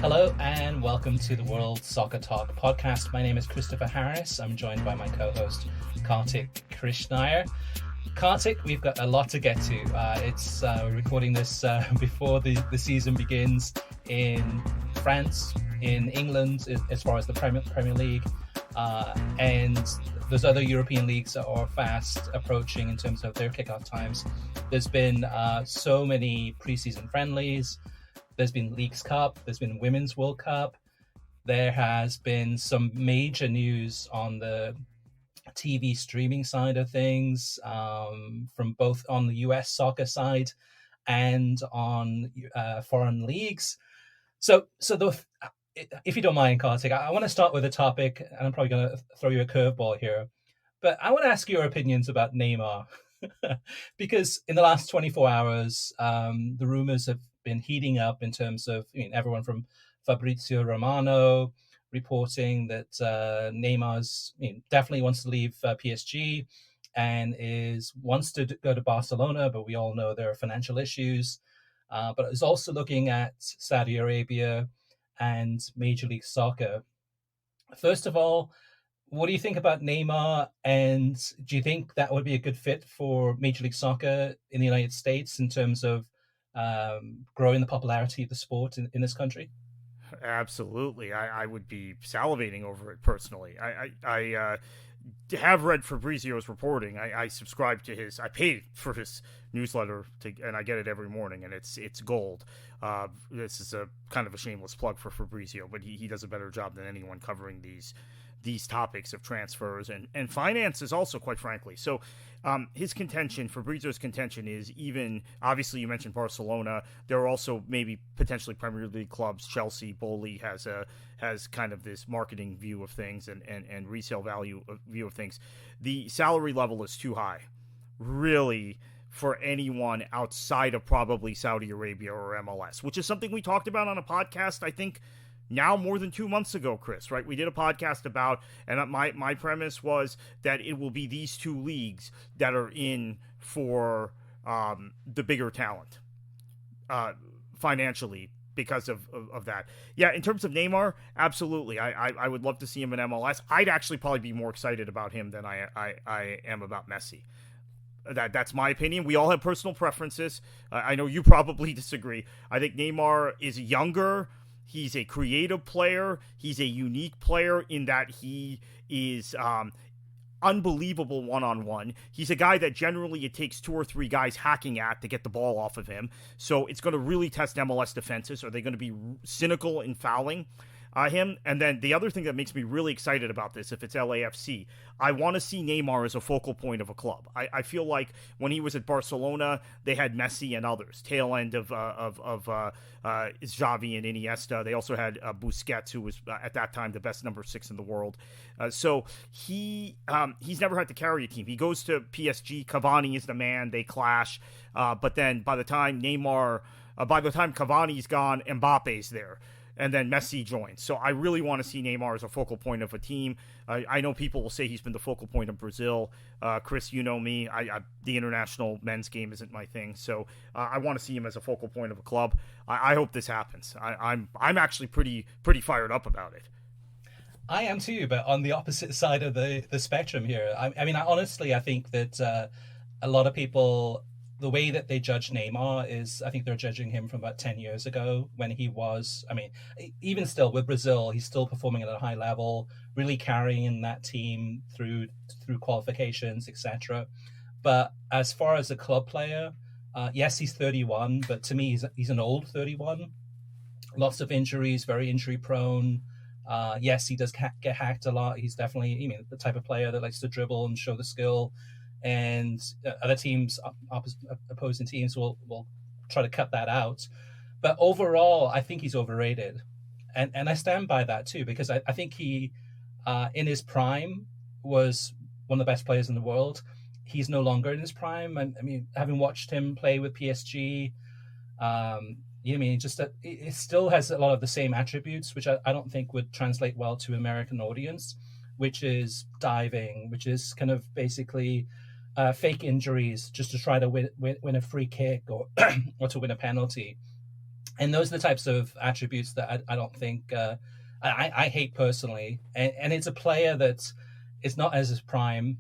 Hello and welcome to the World Soccer Talk podcast. My name is Christopher Harris. I'm joined by my co-host Kartik Krishnaiyer. Kartik, we've got a lot to get to. We're recording this before the season begins in France, in England, as far as the Premier League, and there's other European leagues that are fast approaching in terms of their kickoff times. There's been so many preseason friendlies. There's been Leagues Cup. There's been Women's World Cup. There has been some major news on the TV streaming side of things, from both on the US soccer side and on foreign leagues. If you don't mind, Kartik, I want to start with a topic, and I'm probably going to throw you a curveball here, but I want to ask your opinions about Neymar. Because in the last 24 hours, the rumors have been heating up in terms of everyone from Fabrizio Romano reporting that Neymar's definitely wants to leave PSG and wants to go to Barcelona, but we all know there are financial issues. But is also looking at Saudi Arabia and Major League Soccer. First of all, what do you think about Neymar, and do you think that would be a good fit for Major League Soccer in the United States in terms of growing the popularity of the sport in this country? Absolutely. I would be salivating over it personally. I have read Fabrizio's reporting. I subscribe to I pay for his newsletter and I get it every morning, and it's gold. This is a kind of a shameless plug for Fabrizio, but he does a better job than anyone covering these topics of transfers and finances also, quite frankly. So Fabrizio's contention is, even, obviously you mentioned Barcelona, there are also maybe potentially Premier League clubs. Chelsea, Bowley has kind of this marketing view of things and resale value view of things. The salary level is too high, really, for anyone outside of probably Saudi Arabia or MLS, which is something we talked about on a podcast, I think, now more than 2 months ago, Chris, right? We did a podcast about, and my premise was that it will be these two leagues that are in for the bigger talent financially because of that. Yeah, in terms of Neymar, absolutely. I would love to see him in MLS. I'd actually probably be more excited about him than I am about Messi. That's my opinion. We all have personal preferences. I know you probably disagree. I think Neymar is younger. He's a creative player. He's a unique player in that he is unbelievable one-on-one. He's a guy that generally it takes 2 or 3 guys hacking at to get the ball off of him. So it's going to really test MLS defenses. Are they going to be cynical in fouling him? And then the other thing that makes me really excited about this, if it's LAFC, I want to see Neymar as a focal point of a club. I feel like when he was at Barcelona, they had Messi and others, tail end of Xavi and Iniesta. They also had Busquets, who was at that time the best number 6 in the world. So he's never had to carry a team. He goes to PSG. Cavani is the man. They clash. But then by the time Cavani's gone, Mbappe's there. And then Messi joins. So I really want to see Neymar as a focal point of a team. I know people will say he's been the focal point of Brazil. Chris, you know me. The international men's game isn't my thing. So I want to see him as a focal point of a club. I hope this happens. I'm actually pretty fired up about it. I am too, but on the opposite side of the spectrum here. I think that a lot of people, the way that they judge Neymar is, I think they're judging him from about 10 years ago when he was, even still with Brazil, he's still performing at a high level, really carrying that team through qualifications, etc. But as far as a club player, yes, he's 31, but to me, he's an old 31. Lots of injuries, very injury prone. Yes, he does get hacked a lot. He's definitely the type of player that likes to dribble and show the skill. And other teams, opposing teams, will try to cut that out. But overall, I think he's overrated, and I stand by that too, because I think he, in his prime, was one of the best players in the world. He's no longer in his prime. Having watched him play with PSG, it still has a lot of the same attributes, which I don't think would translate well to an American audience, which is diving, which is kind of basically fake injuries just to try to win a free kick or or to win a penalty. And those are the types of attributes that I don't think I hate personally. And it's a player that is not as his prime.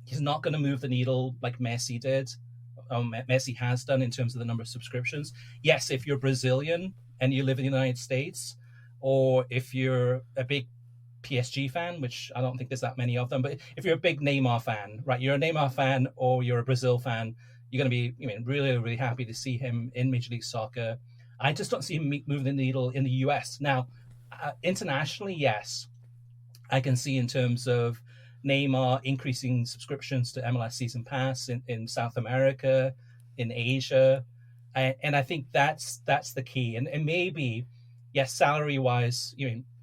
He's not going to move the needle like Messi did. Messi has done in terms of the number of subscriptions. Yes, if you're Brazilian and you live in the United States, or if you're a big PSG fan, which I don't think there's that many of them, but if you're a big Neymar fan, right, you're a Neymar fan or you're a Brazil fan, you're going to be, really, really happy to see him in Major League Soccer. I just don't see him moving the needle in the US. Now, internationally, yes, I can see in terms of Neymar increasing subscriptions to MLS Season Pass in South America, in Asia, and I think that's the key. And maybe, yes, salary wise,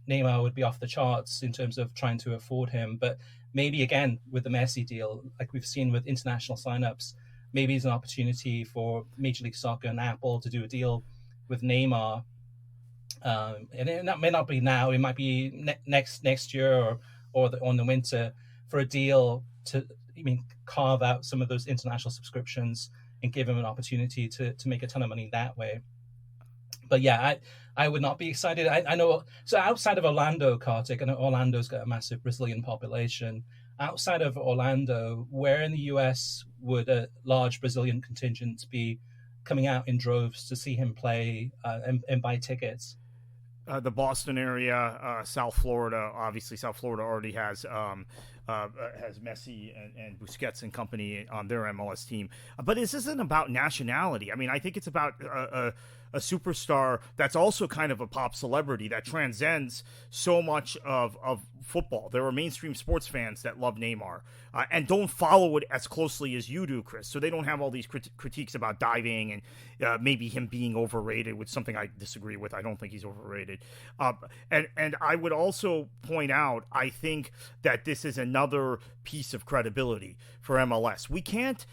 Neymar would be off the charts in terms of trying to afford him, but maybe again with the Messi deal, like we've seen with international signups, maybe it's an opportunity for Major League Soccer and Apple to do a deal with Neymar. And that may not be now; it might be next year or on the winter for a deal to carve out some of those international subscriptions and give him an opportunity to make a ton of money that way. But yeah, I would not be excited. I know. So outside of Orlando, Kartik, and Orlando's got a massive Brazilian population. Outside of Orlando, where in the US would a large Brazilian contingent be coming out in droves to see him play and buy tickets? The Boston area, South Florida. Obviously, South Florida already has Messi and Busquets and company on their MLS team. But this isn't about nationality. I mean, I think it's about a superstar that's also kind of a pop celebrity that transcends so much of football. There are mainstream sports fans that love Neymar and don't follow it as closely as you do, Chris. So they don't have all these critiques about diving and maybe him being overrated, which is something I disagree with. I don't think he's overrated. And I would also point out, I think that this is another piece of credibility for MLS. We can't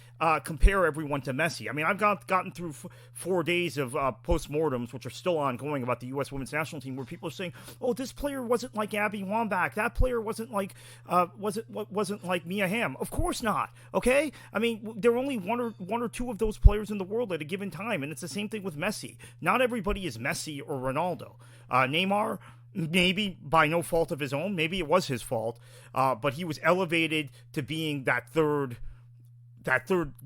compare everyone to Messi. I mean, I've gotten through 4 days of postmortems, which are still ongoing, about the U.S. women's national team, where people are saying, "Oh, this player wasn't like Abby Wambach. That player wasn't like wasn't like Mia Hamm." Of course not. Okay, I mean, there are only one or two of those players in the world at a given time, and it's the same thing with Messi. Not everybody is Messi or Ronaldo. Neymar, maybe by no fault of his own, maybe it was his fault, but he was elevated to being that third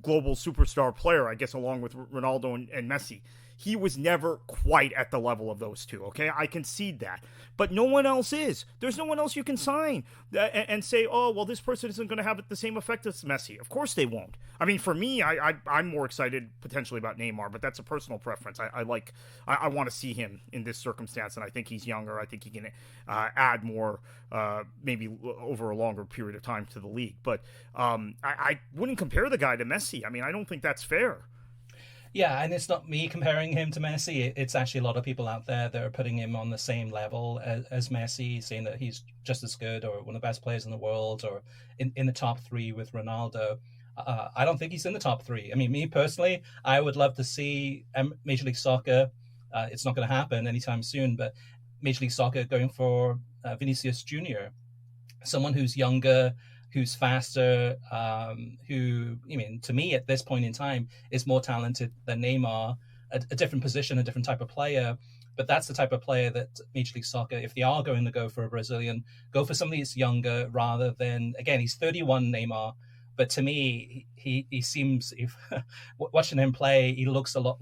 global superstar player, I guess, along with Ronaldo and Messi. He was never quite at the level of those two, okay? I concede that. But no one else is. There's no one else you can sign and say, oh, well, this person isn't going to have the same effect as Messi. Of course they won't. I mean, for me, I'm more excited potentially about Neymar, but that's a personal preference. I want to see him in this circumstance, and I think he's younger. I think he can add more, maybe over a longer period of time to the league. But I wouldn't compare the guy to Messi. I mean, I don't think that's fair. Yeah, and it's not me comparing him to Messi. It's actually a lot of people out there that are putting him on the same level as Messi, saying that he's just as good or one of the best players in the world or in the top three with Ronaldo. I don't think he's in the top three. I mean, me personally, I would love to see Major League Soccer. It's not going to happen anytime soon, but Major League Soccer going for Vinicius Jr., someone who's younger, who's faster, who, to me at this point in time is more talented than Neymar, a different position, a different type of player. But that's the type of player that Major League Soccer, if they are going to go for a Brazilian, go for somebody that's younger rather than, again, he's 31, Neymar. But to me, he seems, if watching him play, he looks a lot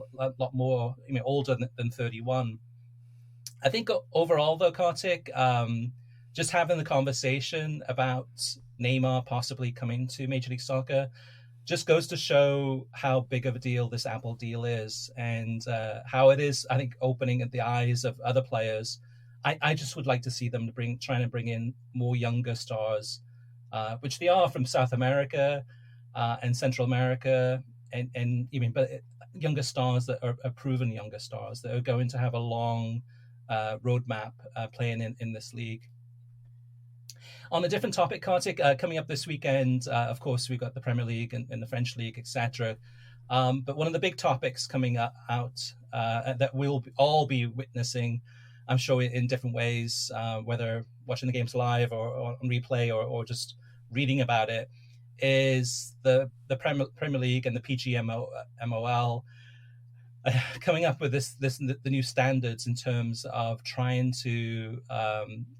more, older than 31. I think overall, though, Kartik, just having the conversation about Neymar possibly coming to Major League Soccer just goes to show how big of a deal this Apple deal is and how it is, I think, opening at the eyes of other players. I just would like to see them trying to bring in more younger stars, which they are from South America and Central America, and but younger stars that are proven younger stars that are going to have a long roadmap playing in this league. On a different topic, Kartik, coming up this weekend, of course, we've got the Premier League and the French League, etc. But one of the big topics coming out that we'll all be witnessing, I'm sure, in different ways, whether watching the games live or on replay or just reading about it, is the Premier League and the PGMOL coming up with the new standards in terms of trying to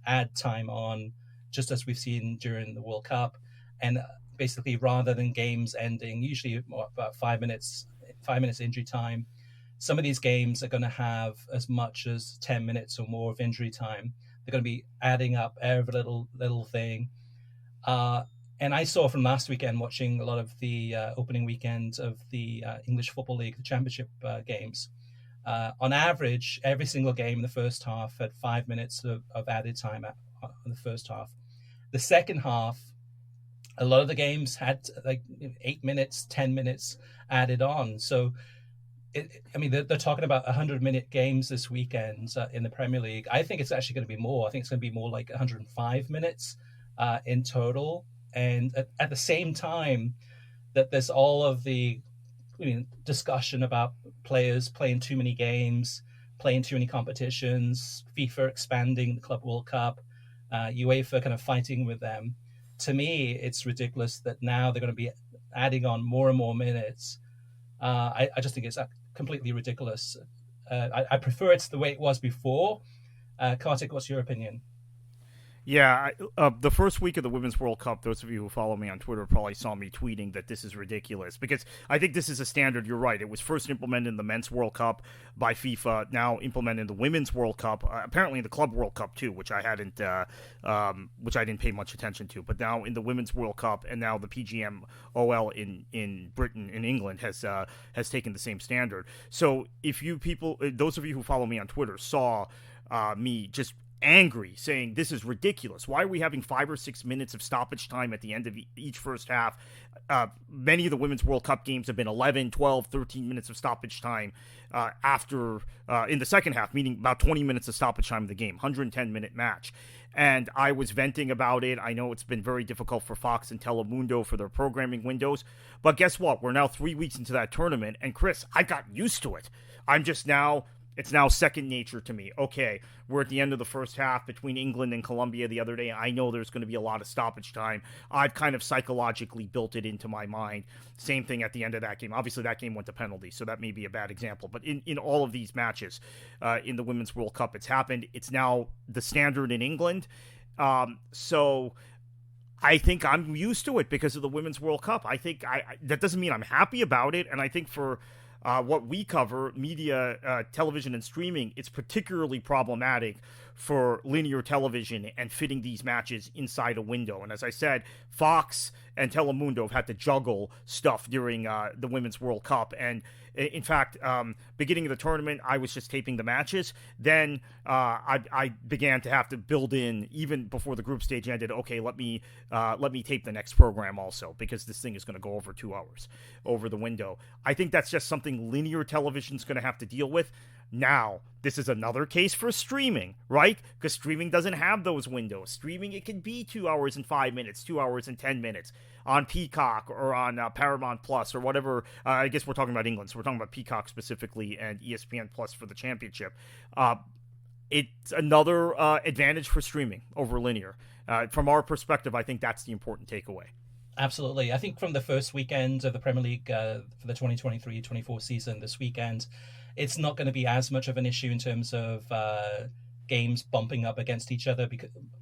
add time on, just as we've seen during the World Cup, and basically rather than games ending usually about 5 minutes, 5 minutes injury time, some of these games are going to have as much as 10 minutes or more of injury time. They're going to be adding up every little thing. Uh, and I saw from last weekend, watching a lot of the opening weekend of the English Football League, the Championship games. On average, every single game in the first half had 5 minutes of added time in the first half. The second half, a lot of the games had like 8 minutes, 10 minutes added on. So, they're talking about 100-minute games this weekend in the Premier League. I think it's actually going to be more. I think it's going to be more like 105 minutes in total. And at the same time that there's all of the discussion about players playing too many games, playing too many competitions, FIFA expanding the Club World Cup, UEFA kind of fighting with them. To me, it's ridiculous that now they're going to be adding on more and more minutes. I just think it's completely ridiculous. I prefer it's the way it was before. Kartik, what's your opinion? Yeah, the first week of the Women's World Cup, those of you who follow me on Twitter probably saw me tweeting that this is ridiculous, because I think this is a standard. You're right. It was first implemented in the Men's World Cup by FIFA, now implemented in the Women's World Cup, apparently in the Club World Cup too, which I didn't pay much attention to, but now in the Women's World Cup, and now the PGMOL in Britain, in England, has taken the same standard. So if you people, those of you who follow me on Twitter, saw me just angry, saying this is ridiculous. Why are we having 5 or 6 minutes of stoppage time at the end of each first half? Many of the Women's World Cup games have been 11, 12, 13 minutes of stoppage time after in the second half, meaning about 20 minutes of stoppage time of the game, 110-minute match. And I was venting about it. I know it's been very difficult for Fox and Telemundo for their programming windows, but guess what? We're now 3 weeks into that tournament, and Chris, I got used to it. It's now second nature to me. Okay, we're at the end of the first half between England and Colombia the other day. I know there's going to be a lot of stoppage time. I've kind of psychologically built it into my mind. Same thing at the end of that game. Obviously, that game went to penalty, so that may be a bad example. But in all of these matches in the Women's World Cup, it's happened. It's now the standard in England. So I think I'm used to it because of the Women's World Cup. I think that doesn't mean I'm happy about it. And I think for what we cover, media, television, and streaming, it's particularly problematic for linear television and fitting these matches inside a window. And as I said, Fox and Telemundo have had to juggle stuff during the Women's World Cup. And in fact, beginning of the tournament, I was just taping the matches. Then I began to have to build in, even before the group stage ended, okay, let me tape the next program also, because this thing is going to go over 2 hours over the window. I think that's just something linear television is going to have to deal with. Now, this is another case for streaming, right? Because streaming doesn't have those windows. Streaming, it can be 2 hours and 5 minutes, 2 hours and 10 minutes on Peacock or on Paramount Plus or whatever. I guess we're talking about England, so we're talking about Peacock specifically and ESPN Plus for the championship. It's another advantage for streaming over linear. From our perspective, I think that's the important takeaway. Absolutely. I think from the first weekend of the Premier League for the 2023-24 season this weekend, it's not going to be as much of an issue in terms of games bumping up against each other,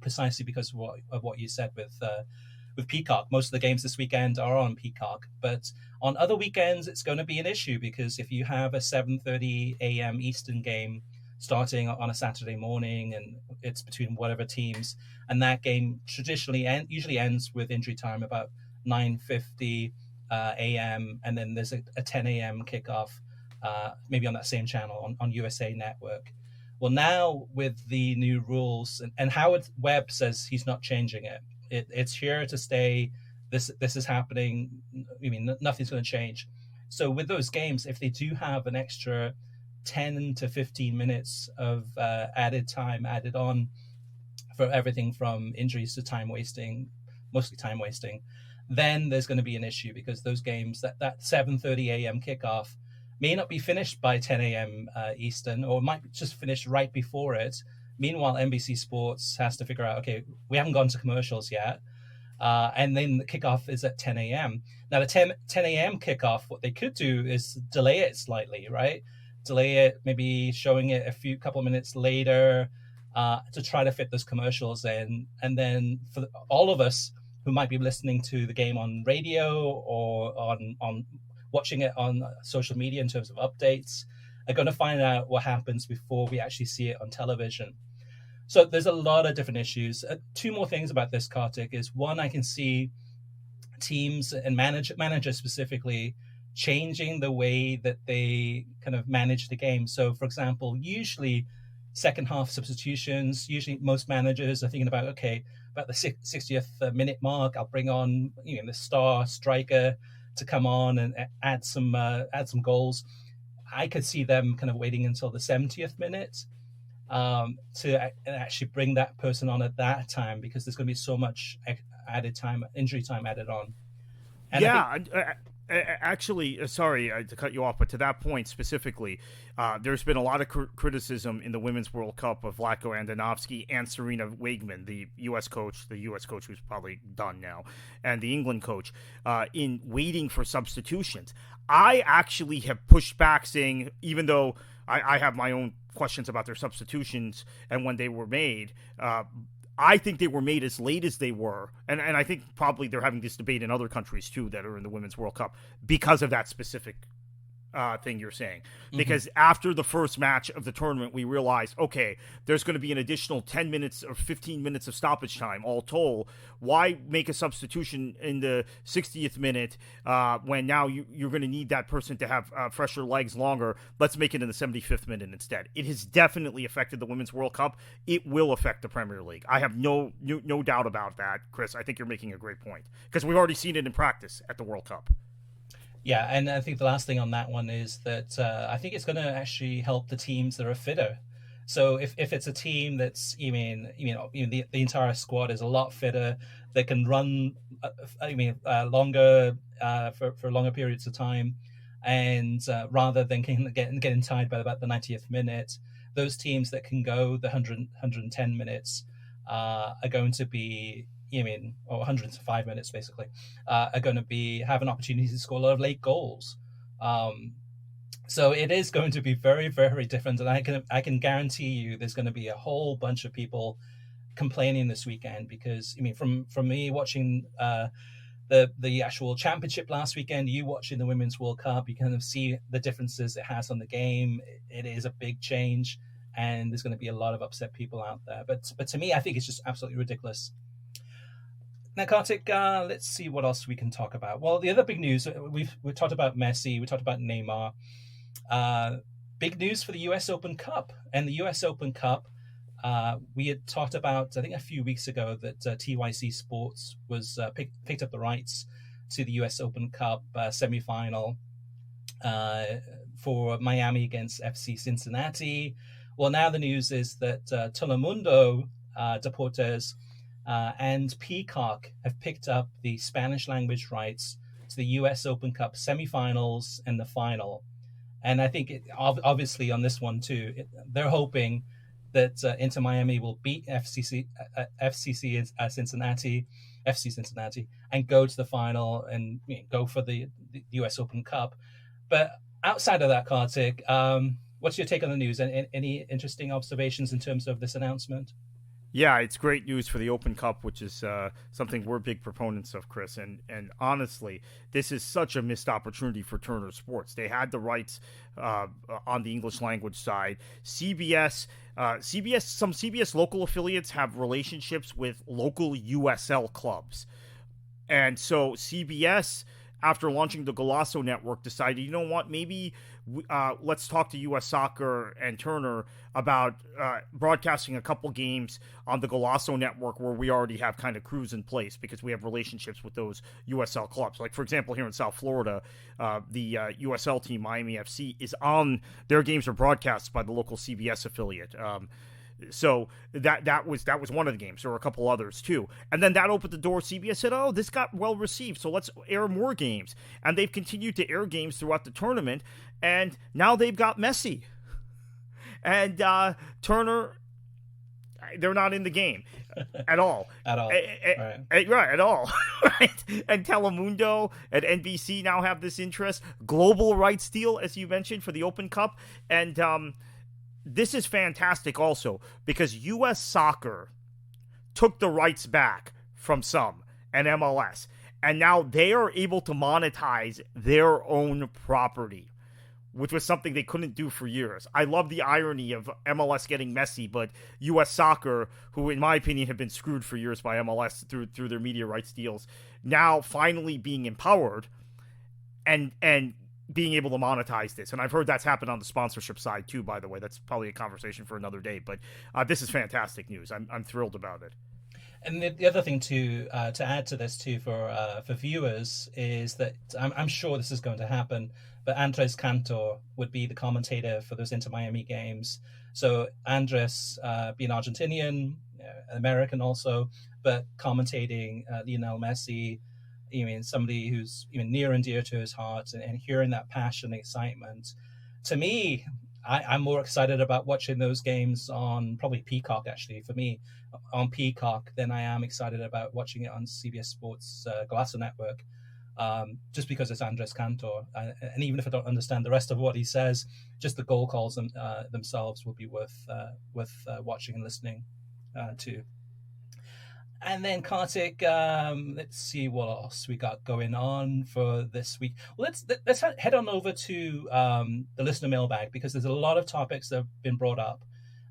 precisely because of what you said with Peacock. Most of the games this weekend are on Peacock, but on other weekends, it's going to be an issue, because if you have a 7:30 a.m. Eastern game starting on a Saturday morning, and it's between whatever teams, and that game usually ends with injury time about 9:50 a.m., and then there's a 10 a.m. kickoff, maybe on that same channel on USA Network. Well, now with the new rules, and Howard Webb says he's not changing it. It's here to stay. This is happening. I mean, nothing's going to change. So with those games, if they do have an extra 10 to 15 minutes of added time added on for everything from injuries to time wasting, mostly time wasting, then there's going to be an issue, because those games, that 7:30 a.m. kickoff may not be finished by 10 a.m. Eastern, or might just finish right before it. Meanwhile, NBC Sports has to figure out, okay, we haven't gone to commercials yet. And then the kickoff is at 10 a.m. Now, the 10 a.m. kickoff, what they could do is delay it slightly, right? delay it, maybe showing it a couple of minutes later, to try to fit those commercials in. And then for all of us who might be listening to the game on radio or on watching it on social media in terms of updates, are going to find out what happens before we actually see it on television. So there's a lot of different issues. Two more things about this, Kartik, is one, I can see teams and managers specifically changing the way that they kind of manage the game. So, for example, usually second half substitutions, usually most managers are thinking about, okay, about the 60th minute mark, I'll bring on the star striker to come on and add some goals. I could see them kind of waiting until the 70th minute to actually bring that person on at that time, because there's going to be so much added time, injury time added on. And actually, sorry to cut you off, but to that point specifically, there's been a lot of criticism in the Women's World Cup of Vlatko Andonovski and Serena Wigman, the U.S. coach who's probably done now, and the England coach, in waiting for substitutions. I actually have pushed back, saying, even though I have my own questions about their substitutions and when they were made, I think they were made as late as they were. And I think probably they're having this debate in other countries, too, that are in the Women's World Cup because of that specific thing you're saying. Because after the first match of the tournament, we realized, okay, there's going to be an additional 10 minutes or 15 minutes of stoppage time, all told. Why make a substitution in the 60th minute when now you're going to need that person to have fresher legs longer? Let's make it in the 75th minute instead. It has definitely affected the Women's World Cup. It will affect the Premier League. I have no doubt about that, Chris. I think you're making a great point because we've already seen it in practice at the World Cup. Yeah, and I think the last thing on that one is that I think it's going to actually help the teams that are fitter. So if it's a team that's, the entire squad is a lot fitter, they can run, longer for longer periods of time, and rather than getting tired by about the 90th minute, those teams that can go the 110 minutes are going to be, or 105 minutes basically, are going to have an opportunity to score a lot of late goals. So it is going to be very, very different, and I can guarantee you there's going to be a whole bunch of people complaining this weekend because from me watching the actual championship last weekend, you watching the Women's World Cup, you kind of see the differences it has on the game. It is a big change, and there's going to be a lot of upset people out there. But to me, I think it's just absolutely ridiculous. Now, Kartik, let's see what else we can talk about. Well, the other big news, we've talked about Messi, we talked about Neymar. Big news for the US Open Cup. And the US Open Cup, we had talked about, I think a few weeks ago, that TYC Sports was picked up the rights to the US Open Cup semifinal for Miami against FC Cincinnati. Well, now the news is that Telemundo Deportes and Peacock have picked up the Spanish language rights to the US Open Cup semifinals and the final. And I think obviously on this one too, they're hoping that Inter Miami will beat FC Cincinnati, and go to the final and go for the US Open Cup. But outside of that, Kartik, what's your take on the news? And any interesting observations in terms of this announcement? Yeah, it's great news for the Open Cup, which is something we're big proponents of, Chris. And honestly, this is such a missed opportunity for Turner Sports. They had the rights on the English language side. Some CBS local affiliates have relationships with local USL clubs. And so CBS, after launching the Golasso network, decided, you know what, maybe let's talk to U.S. Soccer and Turner about broadcasting a couple games on the Golasso network where we already have kind of crews in place because we have relationships with those USL clubs. Like, for example, here in South Florida, the USL team, Miami FC, their games are broadcast by the local CBS affiliate. So that was one of the games. There were a couple others too, and then that opened the door. CBS said, "Oh, this got well received, so let's air more games." And they've continued to air games throughout the tournament, and now they've got Messi, and Turner They're not in the game at all. At all. Right. Right, at all. Right? And Telemundo and NBC now have this interest. Global rights deal, as you mentioned, for the Open Cup. And this is fantastic also because U.S. Soccer took the rights back from some and MLS. And now they are able to monetize their own property, which was something they couldn't do for years. I love the irony of MLS getting Messi, but U.S. Soccer, who in my opinion have been screwed for years by MLS through their media rights deals, now finally being empowered and being able to monetize this. And I've heard that's happened on the sponsorship side too, by the way. That's probably a conversation for another day, but this is fantastic news. I'm thrilled about it. And the other thing to add to this too for viewers is that I'm sure this is going to happen, but Andres Cantor would be the commentator for those Inter Miami games. So Andres, being Argentinian, American also, but commentating Lionel Messi, somebody who's near and dear to his heart, and hearing that passion and excitement. To me, I'm more excited about watching those games on probably Peacock, actually, for me, on Peacock, than I am excited about watching it on CBS Sports Golazo Network, just because it's Andres Cantor. And even if I don't understand the rest of what he says, just the goal calls themselves will be worth watching and listening to. And then Kartik, let's see what else we got going on for this week. Well, let's head on over to the listener mailbag, because there's a lot of topics that have been brought up,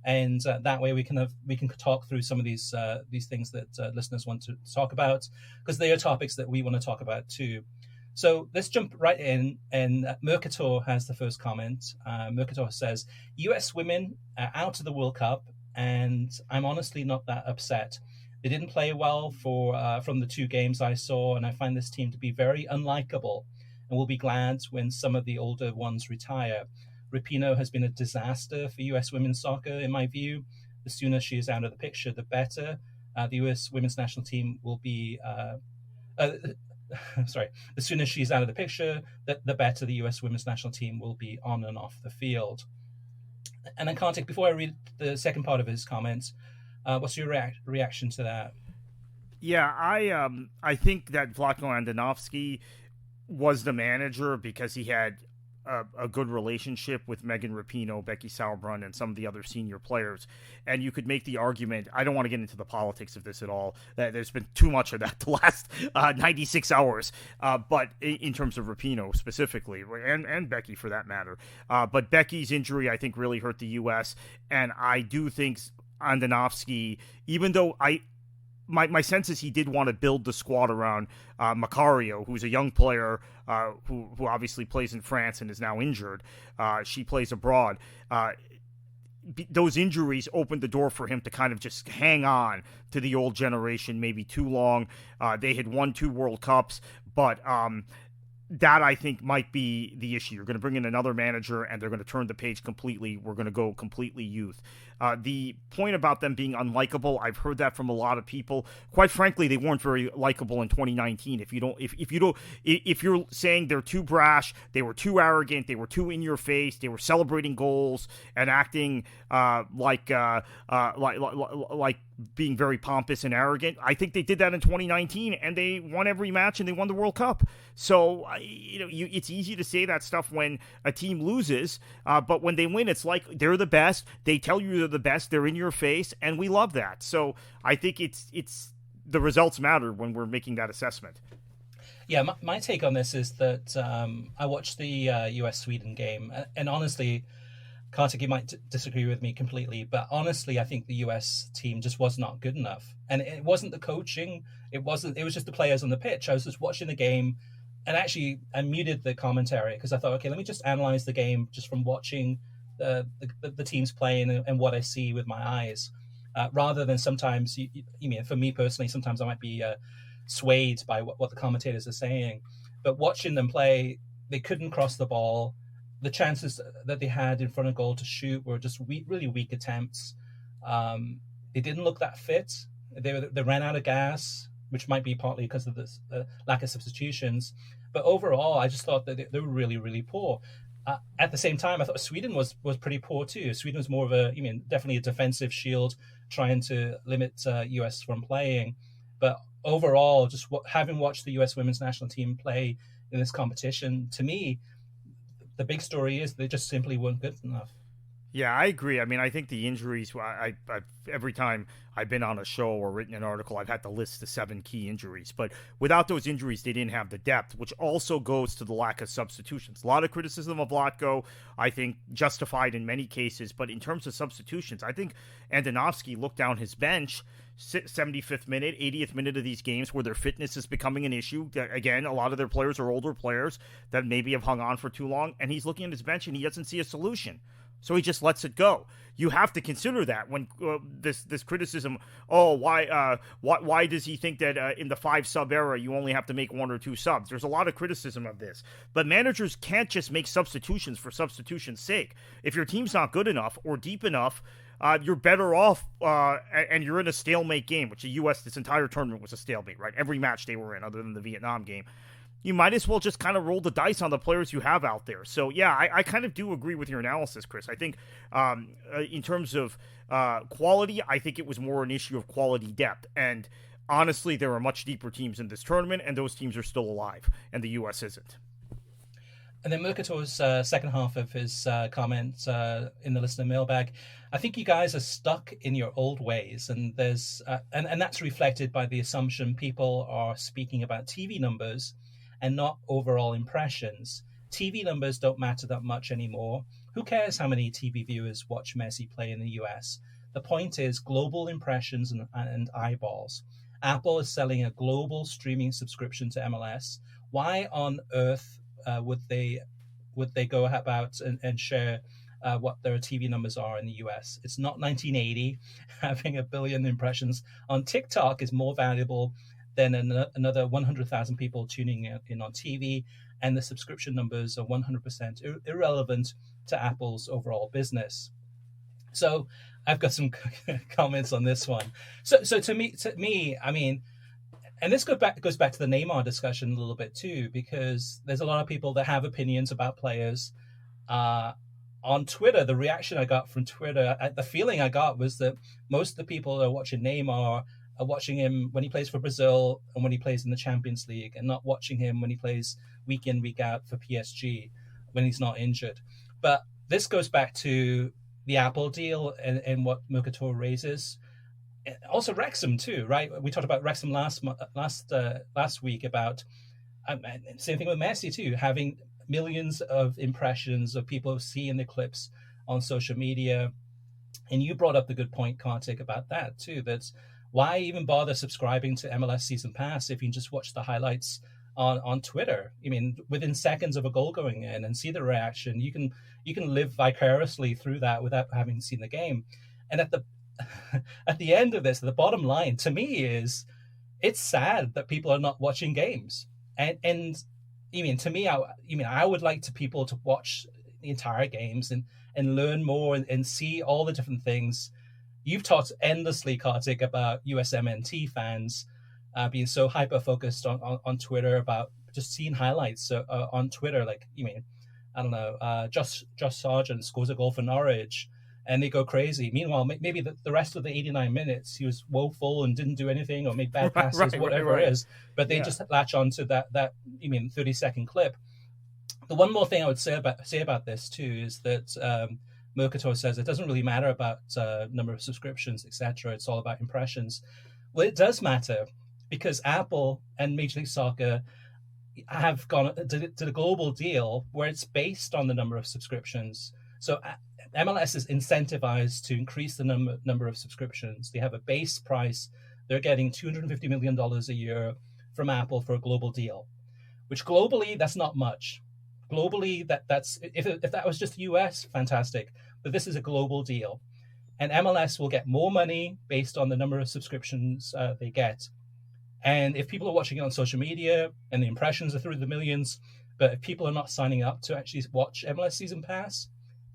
and that way we can talk through some of these things that listeners want to talk about, because they are topics that we want to talk about too. So let's jump right in. And Mercator has the first comment. Mercator says, "U.S. women are out of the World Cup, and I'm honestly not that upset. They didn't play well from the two games I saw, and I find this team to be very unlikable, and will be glad when some of the older ones retire. Rapinoe has been a disaster for U.S. women's soccer, in my view. The sooner she is out of the picture, the better. The U.S. women's national team will be... sorry, the sooner she's out of the picture, the better the U.S. women's national team will be on and off the field." And I can't take, before I read the second part of his comments, what's your reaction to that? Yeah, I think that Vlatko Andonovski was the manager because he had a good relationship with Megan Rapinoe, Becky Sauerbrunn, and some of the other senior players. And you could make the argument, I don't want to get into the politics of this at all, that there's been too much of that the last 96 hours, but in terms of Rapinoe specifically, and Becky for that matter. But Becky's injury, I think, really hurt the U.S., and I do think Andonovski, even though my sense is he did want to build the squad around Macario, who's a young player who obviously plays in France and is now injured. She plays abroad. Those injuries opened the door for him to kind of just hang on to the old generation maybe too long. They had won 2 World Cups, but that I think might be the issue. You're going to bring in another manager and they're going to turn the page completely. We're going to go completely youth. The point about them being unlikable, I've heard that from a lot of people. Quite frankly, they weren't very likable in 2019. If you're saying they're too brash, they were too arrogant, they were too in your face, they were celebrating goals and acting like being very pompous and arrogant. I think they did that in 2019, and they won every match and they won the World Cup. So it's easy to say that stuff when a team loses, but when they win, it's like they're the best. They tell you they're the best. They're in your face, and we love that. So I think it's the results matter when we're making that assessment. Yeah, my take on this is that I watched the US-Sweden game, and honestly, Kartik, you might disagree with me completely, but honestly, I think the US team just was not good enough. And it wasn't the coaching. It was just the players on the pitch. I was just watching the game, and actually I muted the commentary because I thought, okay, let me just analyze the game just from watching the teams playing and what I see with my eyes, rather than sometimes, for me personally, sometimes I might be swayed by what the commentators are saying. But watching them play, they couldn't cross the ball. The chances that they had in front of goal to shoot were just really weak attempts. They didn't look that fit. They ran out of gas, which might be partly because of this lack of substitutions. But overall, I just thought that they were really, really poor. At the same time, I thought Sweden was pretty poor too. Sweden was more of definitely a defensive shield, trying to limit US from playing. But overall, just having watched the US women's national team play in this competition, to me, the big story is they just simply weren't good enough. Yeah, I agree. I mean, I think the injuries. Every time I've been on a show or written an article, I've had to list the 7 key injuries. But without those injuries, they didn't have the depth, which also goes to the lack of substitutions. A lot of criticism of Vlatko, I think, justified in many cases. But in terms of substitutions, I think Andonovski looked down his bench. 75th minute, 80th minute of these games where their fitness is becoming an issue. Again, a lot of their players are older players that maybe have hung on for too long, and he's looking at his bench and he doesn't see a solution. So he just lets it go. You have to consider that when this criticism. Oh, why does he think that in the 5-sub era you only have to make 1 or 2 subs? There's a lot of criticism of this, but managers can't just make substitutions for substitution's sake. If your team's not good enough or deep enough, you're better off, and you're in a stalemate game, which the U.S. this entire tournament was a stalemate, right? Every match they were in, other than the Vietnam game. You might as well just kind of roll the dice on the players you have out there. So, yeah, I kind of do agree with your analysis, Chris. I think in terms of quality, I think it was more an issue of quality depth. And honestly, there are much deeper teams in this tournament, and those teams are still alive, and the U.S. isn't. And then Mercator's second half of his comment in the listener mailbag, I think you guys are stuck in your old ways, and there's and that's reflected by the assumption people are speaking about TV numbers and not overall impressions. TV numbers don't matter that much anymore. Who cares how many TV viewers watch Messi play in the US? The point is global impressions and eyeballs. Apple is selling a global streaming subscription to MLS. Why on earth would they go about and share what their TV numbers are in the US? It's not 1980. Having a billion impressions on TikTok is more valuable than another 100,000 people tuning in on TV, and the subscription numbers are 100% irrelevant to Apple's overall business. So I've got some comments on this one. So to me, I mean, and this goes back to the Neymar discussion a little bit too, because there's a lot of people that have opinions about players. On Twitter, the reaction I got from Twitter, the feeling I got was that most of the people that are watching Neymar are watching him when he plays for Brazil and when he plays in the Champions League, and not watching him when he plays week in, week out for PSG when he's not injured. But this goes back to the Apple deal and what Mercator raises. Also Wrexham too, right? We talked about Wrexham last week about same thing with Messi too, having millions of impressions of people seeing the clips on social media. And you brought up the good point, Kartik, about that too. That's why even bother subscribing to MLS Season Pass if you can just watch the highlights on Twitter? I mean, within seconds of a goal going in and see the reaction, you can live vicariously through that without having seen the game. And at the end of this, the bottom line to me is it's sad that people are not watching games. And I mean, to me, I would like people to watch the entire games and learn more and see all the different things. You've talked endlessly, Kartik, about USMNT fans being so hyper-focused on Twitter about just seeing highlights on Twitter. Like, I don't know, Josh Sargent scores a goal for Norwich, and they go crazy. Meanwhile, maybe the rest of the 89 minutes, he was woeful and didn't do anything or made bad passes, whatever it is. But they just latch on to that 30-second clip. The one more thing I would say about this, too, is that Mercator says it doesn't really matter about number of subscriptions, etc. It's all about impressions. Well, it does matter because Apple and Major League Soccer have gone to the global deal where it's based on the number of subscriptions. So MLS is incentivized to increase the number of subscriptions. They have a base price. They're getting $250 million a year from Apple for a global deal, which globally, that's not much. Globally, that's if that was just the US, fantastic. But this is a global deal. And MLS will get more money based on the number of subscriptions they get. And if people are watching it on social media and the impressions are through the millions, but if people are not signing up to actually watch MLS Season Pass,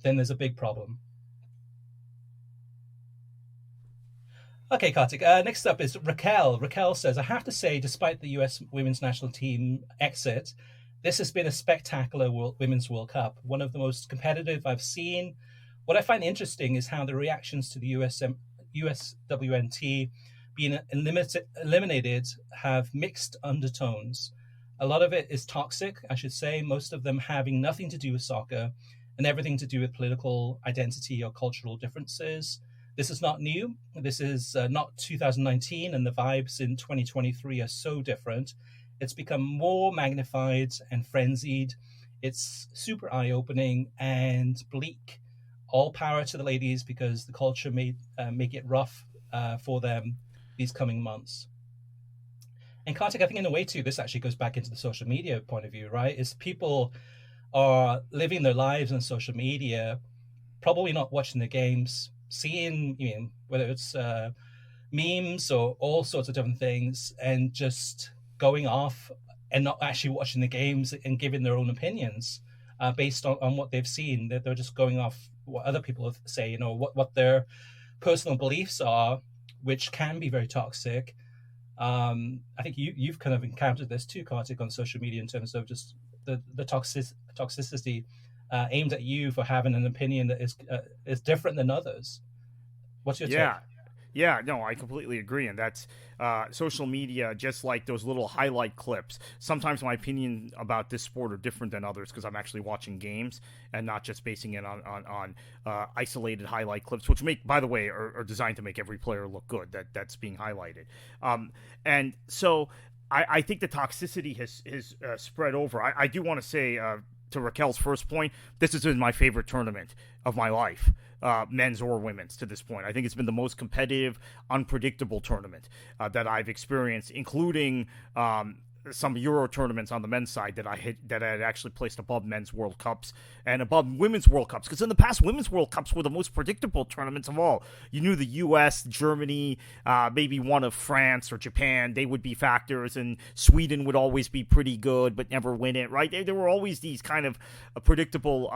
then there's a big problem. Okay, Kartik. Next up is Raquel. Raquel says, I have to say, despite the US women's national team exit, this has been a spectacular Women's World Cup, one of the most competitive I've seen. What I find interesting is how the reactions to the USWNT being eliminated have mixed undertones. A lot of it is toxic, I should say, most of them having nothing to do with soccer and everything to do with political identity or cultural differences. This is not new. This is not 2019, and the vibes in 2023 are so different. It's become more magnified and frenzied. It's super eye-opening and bleak. All power to the ladies, because the culture may make it rough for them these coming months. And Kartik, I think in a way too, this actually goes back into the social media point of view, right? Is people are living their lives on social media, probably not watching the games, seeing, whether it's memes or all sorts of different things, and just going off and not actually watching the games and giving their own opinions based on what they've seen. They're just going off what other people say, what their personal beliefs are, which can be very toxic. I think you've kind of encountered this too, Kartik, on social media in terms of just the toxicity aimed at you for having an opinion that is different than others. What's your take? Yeah, no, I completely agree. And that's social media, just like those little highlight clips. Sometimes my opinion about this sport are different than others because I'm actually watching games and not just basing it on isolated highlight clips, which by the way, are designed to make every player look good. That's being highlighted. And so I think the toxicity has spread over. I do want to say, to Raquel's first point, this has been my favorite tournament of my life, men's or women's to this point. I think it's been the most competitive, unpredictable tournament that I've experienced, including some Euro tournaments on the men's side that I had actually placed above men's World Cups and above women's World Cups. Because in the past, women's World Cups were the most predictable tournaments of all. You knew the U.S., Germany, maybe one of France or Japan, they would be factors, and Sweden would always be pretty good but never win it, right? There were always these kind of predictable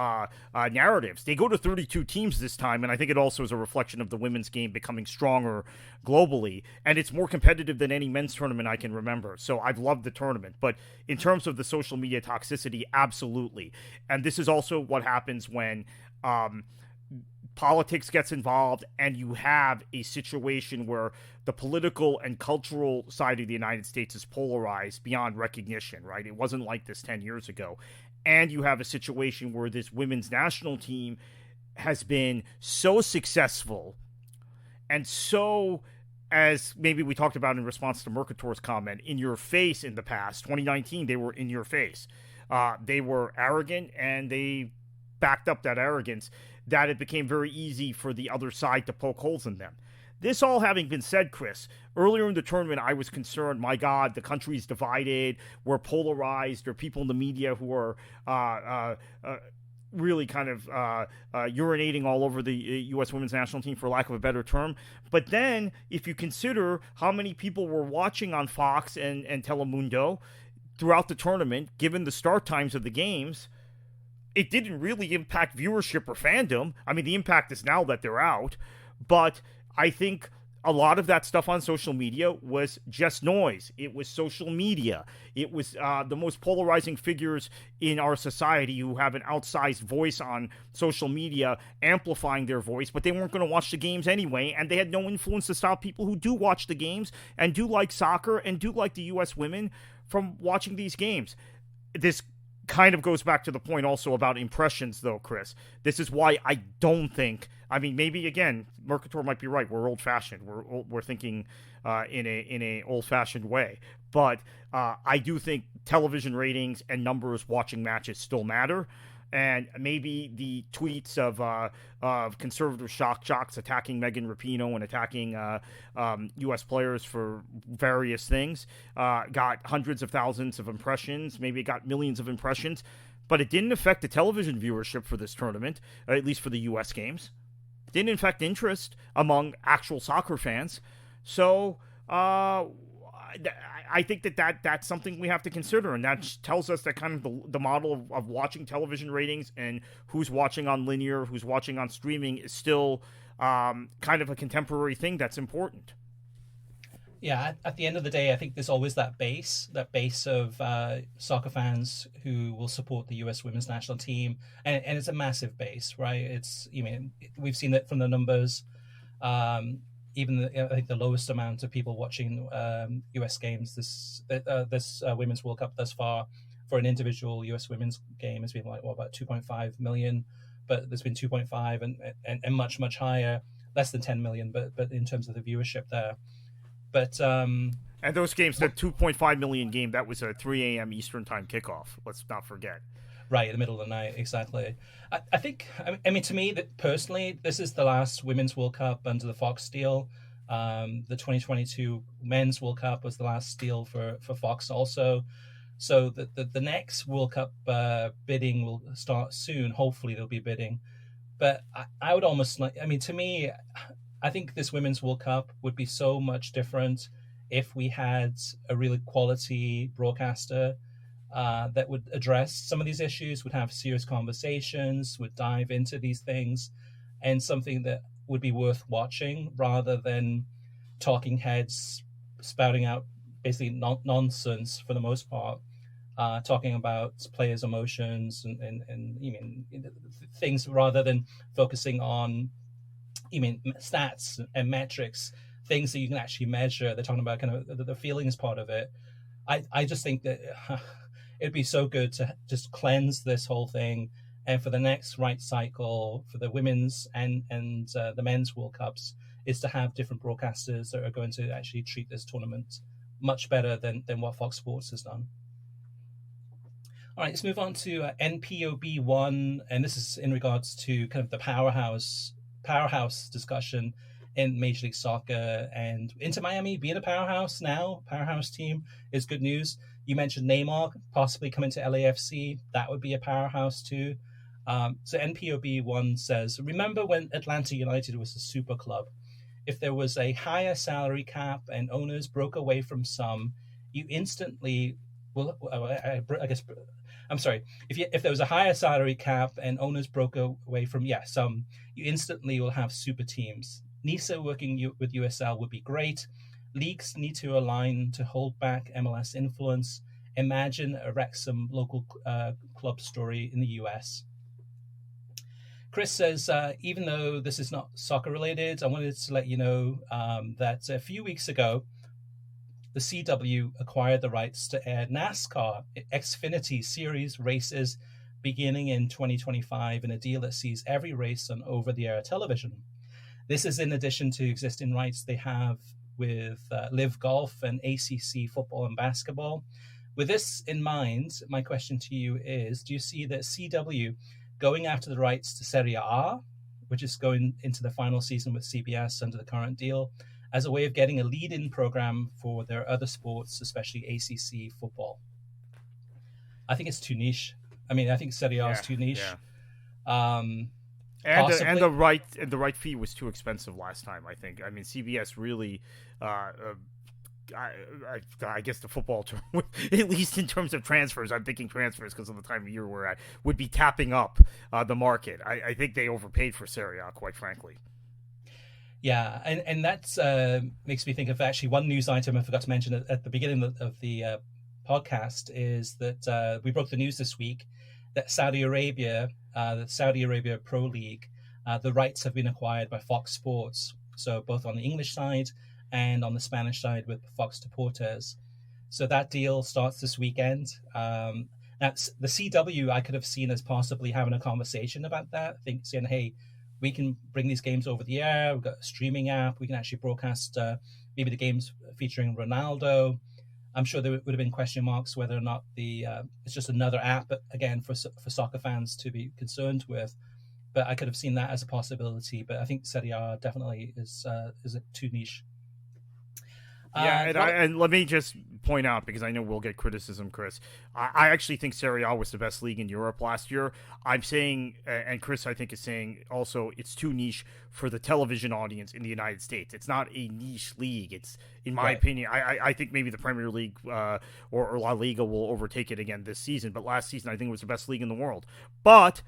narratives. They go to 32 teams this time, and I think it also is a reflection of the women's game becoming stronger globally, and it's more competitive than any men's tournament I can remember. So I've loved the tournament. But in terms of the social media toxicity, absolutely. And this is also what happens when politics gets involved and you have a situation where the political and cultural side of the United States is polarized beyond recognition, right? It wasn't like this 10 years ago. And you have a situation where this women's national team has been so successful and so, as maybe we talked about in response to Mercator's comment, in your face in the past. 2019, they were in your face. They were arrogant, and they backed up that arrogance, that it became very easy for the other side to poke holes in them. This all having been said, Chris, earlier in the tournament, I was concerned, my God, the country's divided, we're polarized, there are people in the media who are really kind of urinating all over the U.S. women's national team, for lack of a better term. But then, if you consider how many people were watching on Fox and Telemundo throughout the tournament, given the start times of the games, it didn't really impact viewership or fandom. I mean, the impact is now that they're out. But I think a lot of that stuff on social media was just noise. It was social media. It was the most polarizing figures in our society who have an outsized voice on social media amplifying their voice, but they weren't going to watch the games anyway, and they had no influence to stop people who do watch the games and do like soccer and do like the U.S. women from watching these games. This kind of goes back to the point also about impressions, though, Chris. This is why I don't think, I mean, maybe again, Mercator might be right. We're old-fashioned. We're thinking in a old-fashioned way. But I do think television ratings and numbers watching matches still matter. And maybe the tweets of conservative shock jocks attacking Megan Rapinoe and attacking U.S. players for various things got hundreds of thousands of impressions. Maybe it got millions of impressions. But it didn't affect the television viewership for this tournament, at least for the U.S. games. It didn't affect interest among actual soccer fans. So I think that's something we have to consider, and that tells us that kind of the model of watching television ratings and who's watching on linear, who's watching on streaming is still kind of a contemporary thing that's important. Yeah, at the end of the day, I think there's always that base of soccer fans who will support the U.S. women's national team, and it's a massive base, right? We've seen it from the numbers. even I think the lowest amount of people watching US games this Women's World Cup thus far for an individual US women's game has been like about 2.5 million, but there's been 2.5 and much higher, less than 10 million, but in terms of the viewership there. But and those games, the 2.5 million game, that was a 3 a.m. Eastern time kickoff. Let's not forget. Right, in the middle of the night, exactly. I think, I mean, to me, that personally, this is the last Women's World Cup under the Fox deal. The 2022 Men's World Cup was the last deal for Fox also. So the next World Cup bidding will start soon. Hopefully, there'll be bidding. But I would almost like, I mean, to me, I think this Women's World Cup would be so much different if we had a really quality broadcaster that would address some of these issues, would have serious conversations, would dive into these things, and something that would be worth watching rather than talking heads spouting out basically nonsense for the most part, talking about players' emotions and things rather than focusing on stats and metrics, things that you can actually measure. They're talking about kind of the feelings part of it. I just think that it'd be so good to just cleanse this whole thing, and for the next right cycle for the women's and the men's World Cups is to have different broadcasters that are going to actually treat this tournament much better than what Fox Sports has done. All right, let's move on to NPOB 1, and this is in regards to kind of the powerhouse discussion in Major League Soccer, and Inter Miami being a powerhouse team is good news. You mentioned Neymar possibly coming to LAFC. That would be a powerhouse too. So NPOB 1 says, remember when Atlanta United was a super club? If there was a higher salary cap and owners broke away from some, you instantly will. I guess I'm sorry. If there was a higher salary cap and owners broke away from some, you instantly will have super teams. NISA working with USL would be great. Leagues need to align to hold back MLS influence. Imagine a Wrexham local club story in the US. Chris says, even though this is not soccer related, I wanted to let you know that a few weeks ago, the CW acquired the rights to air NASCAR Xfinity Series races beginning in 2025 in a deal that sees every race on over-the-air television. This is in addition to existing rights they have with Live Golf and ACC football and basketball. With this in mind, my question to you is, do you see that CW going after the rights to Serie A, which is going into the final season with CBS under the current deal, as a way of getting a lead-in program for their other sports, especially ACC football? I think it's too niche. I mean, I think Serie A is too niche. Yeah. And the right fee was too expensive last time, I think. I mean, CBS really, I guess the football term, at least in terms of transfers, I'm thinking transfers because of the time of year we're at, would be tapping up the market. I think they overpaid for Serie A, quite frankly. Yeah, and that makes me think of actually one news item I forgot to mention at the beginning of the podcast is that we broke the news this week that Saudi Arabia, the Saudi Arabia Pro League, the rights have been acquired by Fox Sports. So both on the English side and on the Spanish side with Fox Deportes. So that deal starts this weekend. That's the CW I could have seen as possibly having a conversation about that, saying, hey, we can bring these games over the air. We've got a streaming app. We can actually broadcast maybe the games featuring Ronaldo. I'm sure there would have been question marks whether or not it's just another app, but again, for soccer fans to be concerned with. But I could have seen that as a possibility. But I think Serie A definitely is too niche. And let me just point out, because I know we'll get criticism, Chris. I actually think Serie A was the best league in Europe last year. I'm saying, and Chris I think is saying also, it's too niche for the television audience in the United States. It's not a niche league. It's, in my opinion, I think maybe the Premier League or La Liga will overtake it again this season. But last season, I think it was the best league in the world. But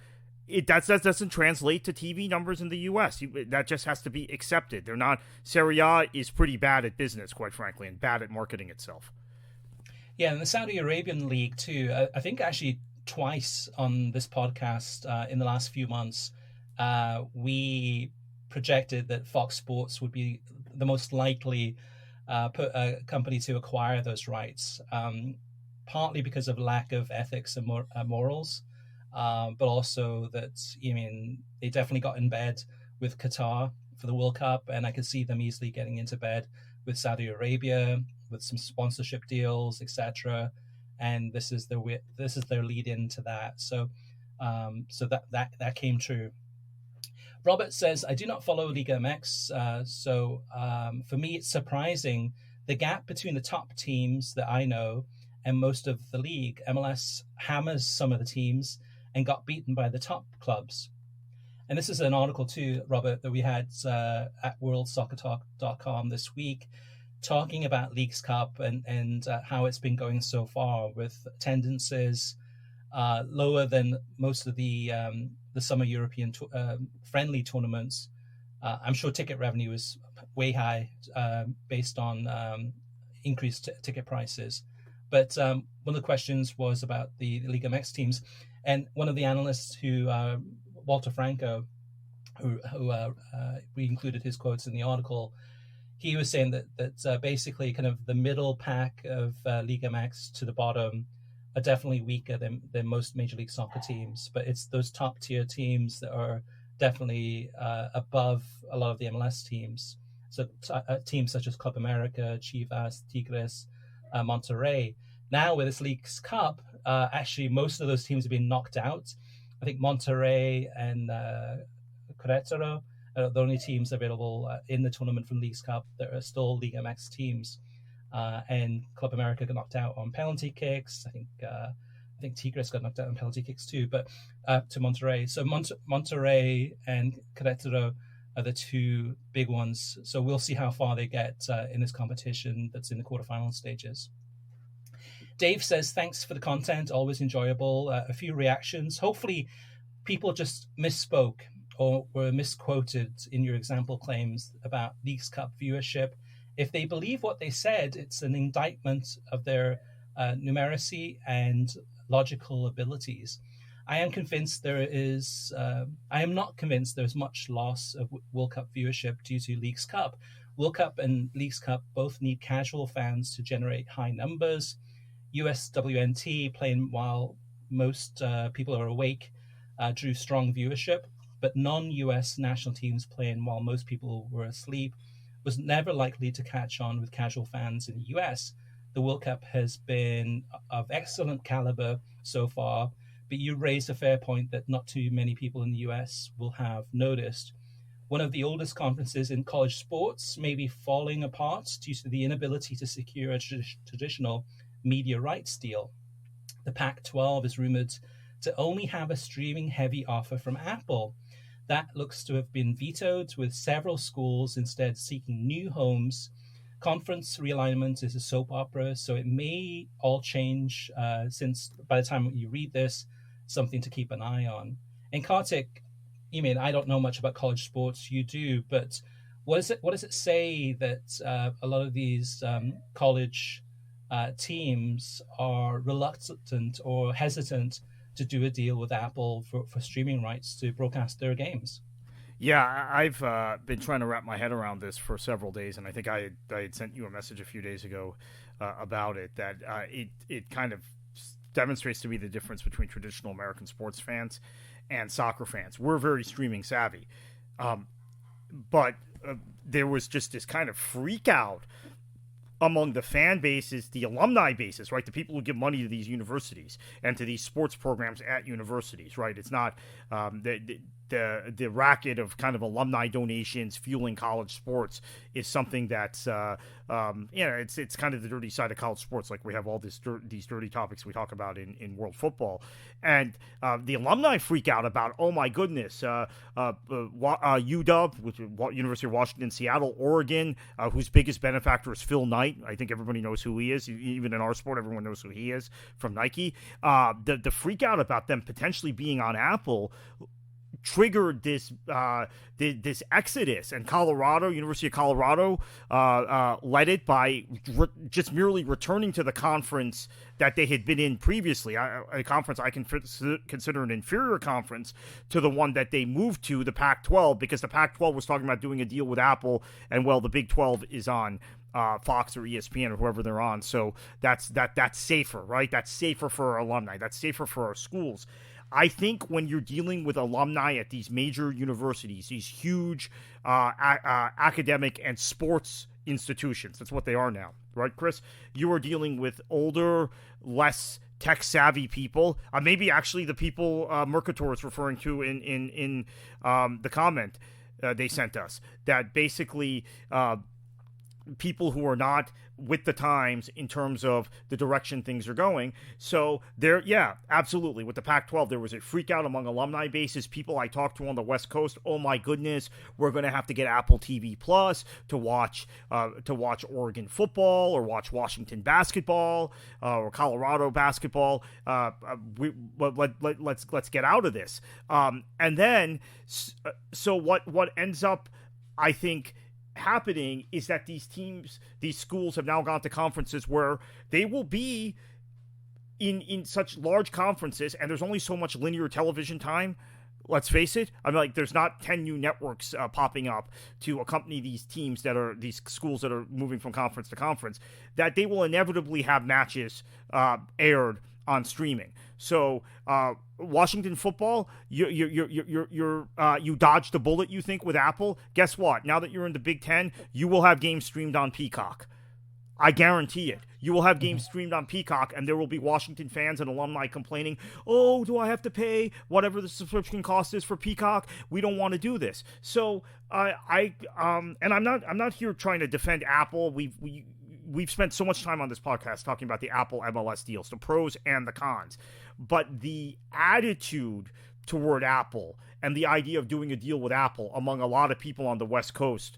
that doesn't translate to TV numbers in the U.S. That just has to be accepted. They're not. Serie A is pretty bad at business, quite frankly, and bad at marketing itself. Yeah, and the Saudi Arabian League too. I think actually twice on this podcast in the last few months, we projected that Fox Sports would be the most likely company to acquire those rights, partly because of lack of ethics and morals, but also that, they definitely got in bed with Qatar for the World Cup, and I could see them easily getting into bed with Saudi Arabia with some sponsorship deals, etc. And this is their lead into that. So that came true. Robert says, I do not follow Liga MX, so for me it's surprising the gap between the top teams that I know and most of the league. MLS hammers some of the teams and got beaten by the top clubs. And this is an article too, Robert, that we had at worldsoccertalk.com this week, talking about Leagues Cup and how it's been going so far, with attendances lower than most of the summer European friendly tournaments. I'm sure ticket revenue is way high based on increased ticket prices. But one of the questions was about the Liga MX teams, and one of the analysts who Walter Franco, who we included his quotes in the article, he was saying that basically kind of the middle pack of Liga MX to the bottom are definitely weaker than most Major League Soccer teams, but it's those top tier teams that are definitely above a lot of the MLS teams. So teams such as Club America, Chivas, Tigres, Monterrey. Now with this Leagues Cup, actually most of those teams have been knocked out. I think Monterrey and Querétaro are the only teams available in the tournament from Leagues Cup that are still Liga MX teams. And Club America got knocked out on penalty kicks. I think Tigres got knocked out on penalty kicks too, but to Monterrey. So Monterrey and Querétaro are the two big ones. So we'll see how far they get in this competition that's in the quarterfinal stages. Dave says, thanks for the content, always enjoyable. A few reactions. Hopefully people just misspoke or were misquoted in your example claims about Leagues Cup viewership. If they believe what they said, it's an indictment of their numeracy and logical abilities. I am not convinced there's much loss of World Cup viewership due to Leagues Cup. World Cup and Leagues Cup both need casual fans to generate high numbers. USWNT, playing while most people are awake, drew strong viewership, but non-US national teams playing while most people were asleep was never likely to catch on with casual fans in the US. The World Cup has been of excellent caliber so far, but you raised a fair point that not too many people in the US will have noticed. One of the oldest conferences in college sports may be falling apart due to the inability to secure a traditional media rights deal. The Pac-12 is rumored to only have a streaming-heavy offer from Apple. That looks to have been vetoed, with several schools instead seeking new homes. Conference realignment is a soap opera, so it may all change since by the time you read this, something to keep an eye on. And Kartik, I don't know much about college sports, you do, but what does it say that a lot of these college teams are reluctant or hesitant to do a deal with Apple for streaming rights to broadcast their games? Yeah, I've been trying to wrap my head around this for several days, and I think I had sent you a message a few days ago about it, that it kind of demonstrates to me the difference between traditional American sports fans and soccer fans. We're very streaming savvy, but there was just this kind of freak out among the fan bases, the alumni bases, right? The people who give money to these universities and to these sports programs at universities, right? It's not the racket of kind of alumni donations fueling college sports is something that's it's kind of the dirty side of college sports. Like we have all these dirty topics we talk about in world football, and the alumni freak out about, oh my goodness, UW, which is University of Washington, Seattle, Oregon, whose biggest benefactor is Phil Knight. I think everybody knows who he is. Even in our sport, everyone knows who he is from Nike. The freak out about them potentially being on Apple triggered this exodus, and University of Colorado, led it by just merely returning to the conference that they had been in previously, a conference I can consider an inferior conference to the one that they moved to, the Pac-12, because the Pac-12 was talking about doing a deal with Apple, and well, the Big 12 is on Fox or ESPN or whoever they're on, so that's safer, right? That's safer for our alumni. That's safer for our schools. I think when you're dealing with alumni at these major universities, these huge academic and sports institutions, that's what they are now, right, Chris? You are dealing with older, less tech-savvy people. Maybe actually the people Mercator is referring to in the comment they sent us, that basically people who are not with the times in terms of the direction things are going. So there, yeah, absolutely. With the Pac-12, there was a freak out among alumni bases. People I talked to on the West Coast, oh my goodness, we're going to have to get Apple TV Plus to watch Oregon football, or watch Washington basketball, or Colorado basketball. Let's get out of this. And then, so what ends up, I think, happening is that these schools have now gone to conferences where they will be in such large conferences, and there's only so much linear television time. Let's face it. I mean, like, there's not 10 new networks popping up to accompany these schools that are moving from conference to conference, that they will inevitably have matches aired on streaming. So Washington football, you dodged the bullet, you think, with Apple. Guess what? Now that you're in the Big Ten, you will have games streamed on Peacock. I guarantee it. You will have games streamed on Peacock, and there will be Washington fans and alumni complaining, oh, do I have to pay whatever the subscription cost is for Peacock? We don't want to do this. So and I'm not here trying to defend Apple. We've spent so much time on this podcast talking about the Apple MLS deals, the pros and the cons. But the attitude toward Apple and the idea of doing a deal with Apple among a lot of people on the West Coast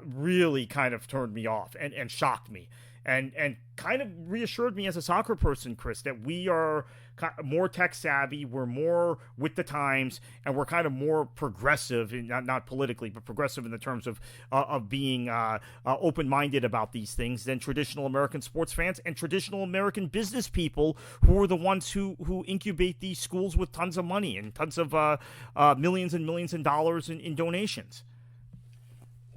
really kind of turned me off and shocked me. And kind of reassured me as a soccer person, Chris, that we are more tech savvy, we're more with the times, and we're kind of more progressive, not politically, but progressive in the terms of being open-minded about these things than traditional American sports fans and traditional American business people, who are the ones who incubate these schools with tons of money and tons of millions and millions of dollars in donations.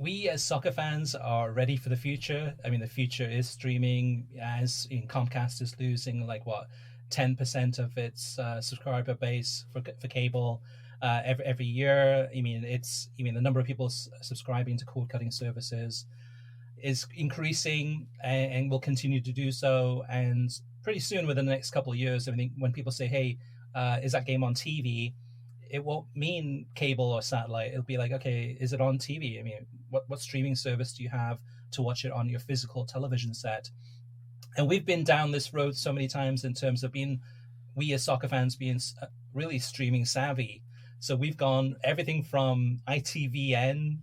We as soccer fans are ready for the future. I mean, the future is streaming, as Comcast is losing 10% of its subscriber base for cable every year. I mean, the number of people subscribing to cord cutting services is increasing and will continue to do so. And pretty soon, within the next couple of years, I think when people say, "Hey, is that game on TV?" it won't mean cable or satellite. It'll be like, okay, is it on TV? I mean, what streaming service do you have to watch it on your physical television set? And we've been down this road so many times in terms of we as soccer fans being really streaming savvy. So we've gone everything from ITVN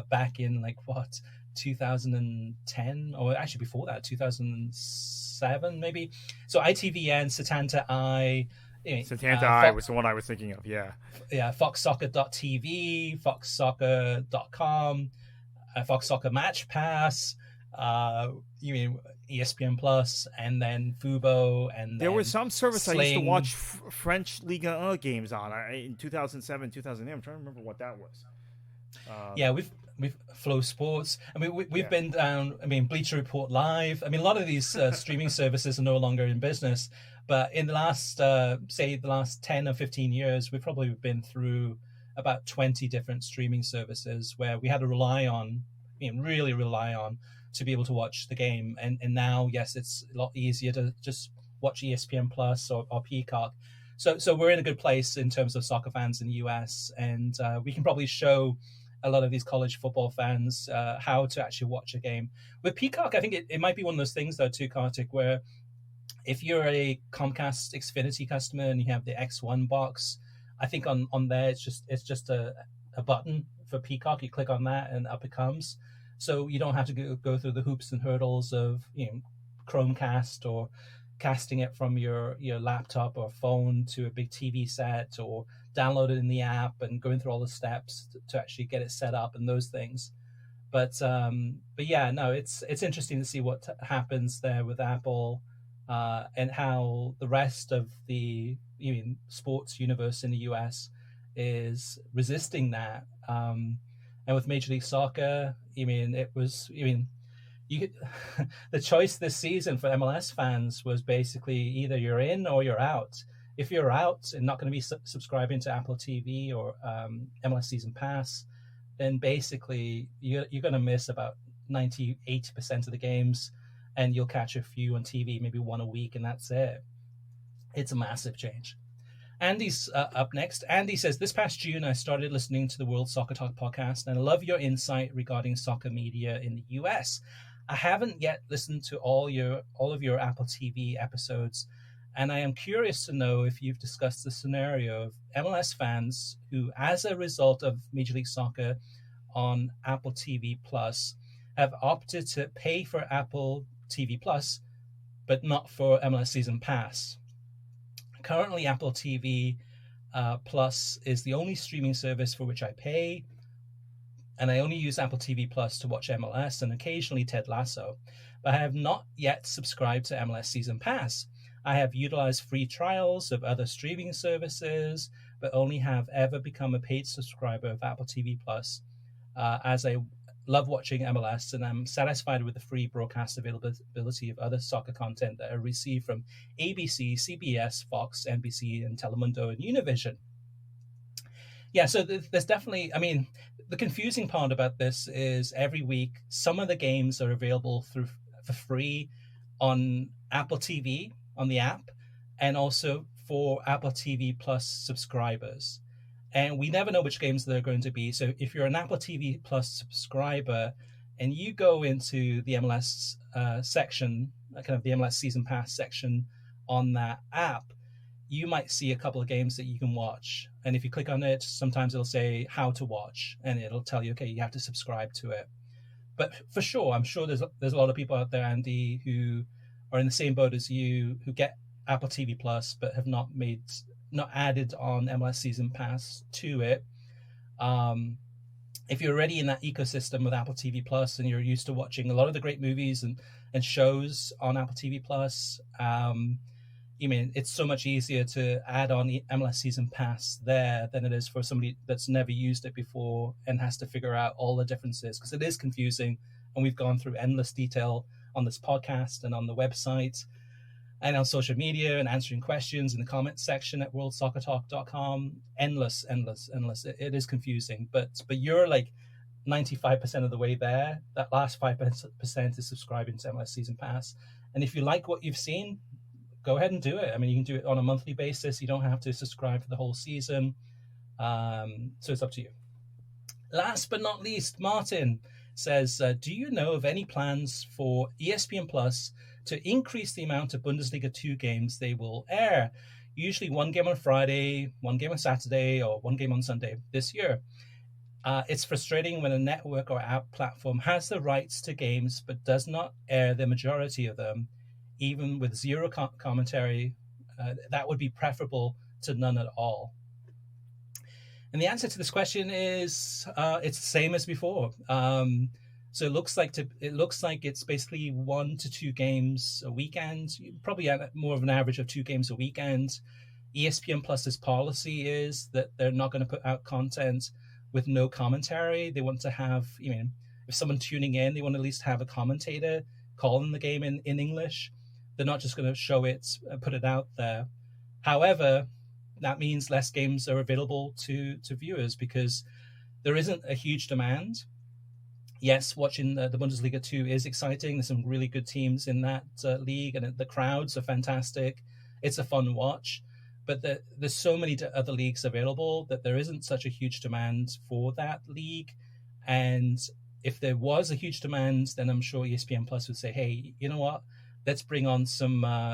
back in 2010, or actually before that, 2007 maybe. So ITVN, Setanta Eye. Setanta Eye was the one I was thinking of, yeah. Yeah, FoxSoccer.tv, FoxSoccer.com, Fox Soccer Match Pass, you mean ESPN Plus, and then Fubo, and there was some service Sling. I used to watch French Liga 1 games on in 2007, 2008. I'm trying to remember what that was. Yeah, we've Flow Sports. I mean, we've been down. I mean, Bleacher Report Live. I mean, a lot of these streaming services are no longer in business. But in the last, say, the last 10 or 15 years, we've probably been through about 20 different streaming services where we had to really rely on to be able to watch the game. And now, yes, it's a lot easier to just watch ESPN Plus or Peacock. So we're in a good place in terms of soccer fans in the US, and we can probably show a lot of these college football fans how to actually watch a game. With Peacock, I think it might be one of those things, though, too, Kartik, where if you're a Comcast Xfinity customer and you have the X1 box, I think on there it's just a button for Peacock. You click on that and up it comes. So you don't have to go through the hoops and hurdles of Chromecast or casting it from your laptop or phone to a big TV set or download it in the app and going through all the steps to actually get it set up and those things. But yeah, no, it's interesting to see what happens there with Apple, and how the rest of the sports universe in the US is resisting that. And with Major League Soccer, you could, the choice this season for MLS fans was basically either you're in or you're out. If you're out and not going to be subscribing to Apple TV or MLS Season Pass, then basically you're going to miss about 80% of the games, and you'll catch a few on TV, maybe one a week, and that's it. It's a massive change. Andy's up next. Andy says, this past June, I started listening to the World Soccer Talk podcast, and I love your insight regarding soccer media in the US. I haven't yet listened to all of your Apple TV episodes, and I am curious to know if you've discussed the scenario of MLS fans who, as a result of Major League Soccer on Apple TV Plus, have opted to pay for Apple TV Plus, but not for MLS Season Pass. Currently, Apple TV Plus is the only streaming service for which I pay, and I only use Apple TV Plus to watch MLS and occasionally Ted Lasso, but I have not yet subscribed to MLS Season Pass. I have utilized free trials of other streaming services, but only have ever become a paid subscriber of Apple TV Plus, as I love watching MLS, and I'm satisfied with the free broadcast availability of other soccer content that I receive from ABC, CBS, Fox, NBC, and Telemundo and Univision. Yeah, so there's definitely, the confusing part about this is every week, some of the games are available for free on Apple TV, on the app, and also for Apple TV Plus subscribers. And we never know which games they're going to be. So if you're an Apple TV Plus subscriber and you go into the MLS section, kind of the MLS Season Pass section on that app, you might see a couple of games that you can watch. And if you click on it, sometimes it'll say how to watch, and it'll tell you, okay, you have to subscribe to it. But for sure, I'm sure there's a lot of people out there, Andy, who are in the same boat as you, who get Apple TV Plus but have not added on MLS Season Pass to it. If you're already in that ecosystem with Apple TV Plus and you're used to watching a lot of the great movies and shows on Apple TV Plus, it's so much easier to add on the MLS Season Pass there than it is for somebody that's never used it before and has to figure out all the differences, because it is confusing, and we've gone through endless detail on this podcast and on the website and on social media and answering questions in the comments section at worldsoccertalk.com. Endless. It is confusing, but you're like 95% of the way there. That last 5% is subscribing to MLS Season Pass. And if you like what you've seen, go ahead and do it. You can do it on a monthly basis. You don't have to subscribe for the whole season. So it's up to you. Last but not least, Martin says, do you know of any plans for ESPN Plus to increase the amount of Bundesliga 2 games they will air? Usually one game on Friday, one game on Saturday, or one game on Sunday this year. It's frustrating when a network or app platform has the rights to games but does not air the majority of them, even with zero commentary. That would be preferable to none at all. And the answer to this question is it's the same as before. So it looks like it's basically 1 to 2 games a weekend, probably at more of an average of 2 games a weekend. ESPN Plus's policy is that they're not going to put out content with no commentary. They want to have, if someone tuning in, they want to at least have a commentator calling the game in English. They're not just going to show it, put it out there. However, that means less games are available to viewers because there isn't a huge demand. Yes, watching the Bundesliga 2 is exciting. There's some really good teams in that league, and the crowds are fantastic. It's a fun watch, but there's so many other leagues available that there isn't such a huge demand for that league. And if there was a huge demand, then I'm sure ESPN Plus would say, hey, you know what? Let's bring on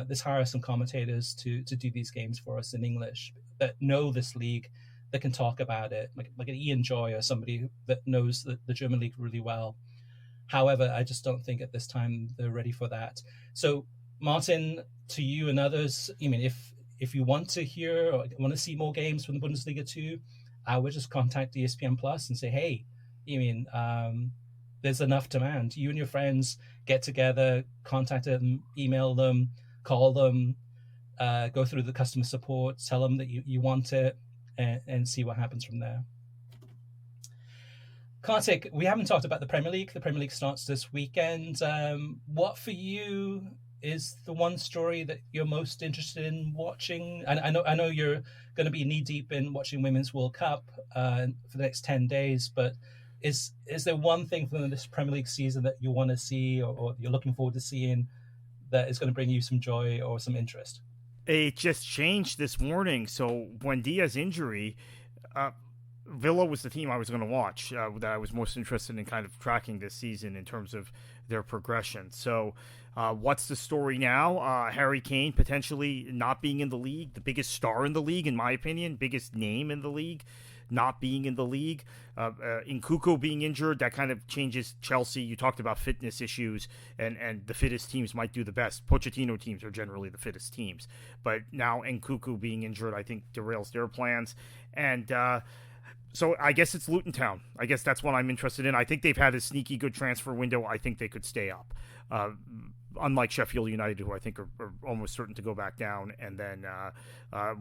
let's hire some commentators to do these games for us in English that know this league, that can talk about it, like an Ian Joy or somebody that knows the German league really well. However, I just don't think at this time they're ready for that. So, Martin, to you and others, if if you want to hear or want to see more games from the Bundesliga 2, I would just contact ESPN Plus and say, hey, there's enough demand. You and your friends get together, contact them, email them, call them, go through the customer support, tell them that you want it, and see what happens from there. Kartik, we haven't talked about the Premier League. The Premier League starts this weekend. What for you is the one story that you're most interested in watching? I know you're going to be knee deep in watching Women's World Cup for the next 10 days, but is there one thing from this Premier League season that you want to see or you're looking forward to seeing that is going to bring you some joy or some interest? It just changed this morning. So Buendia's injury, Villa was the team I was going to watch that I was most interested in kind of tracking this season in terms of their progression. So what's the story now? Harry Kane potentially not being in the league, the biggest star in the league, in my opinion, biggest name in the league, not being in the league. Nkunku being injured, that kind of changes Chelsea. You talked about fitness issues, and the fittest teams might do the best. Pochettino teams are generally the fittest teams. But now Nkunku being injured, I think, derails their plans. And so I guess it's Luton Town. I guess that's what I'm interested in. I think they've had a sneaky good transfer window. I think they could stay up. Unlike Sheffield United, who I think are almost certain to go back down, and then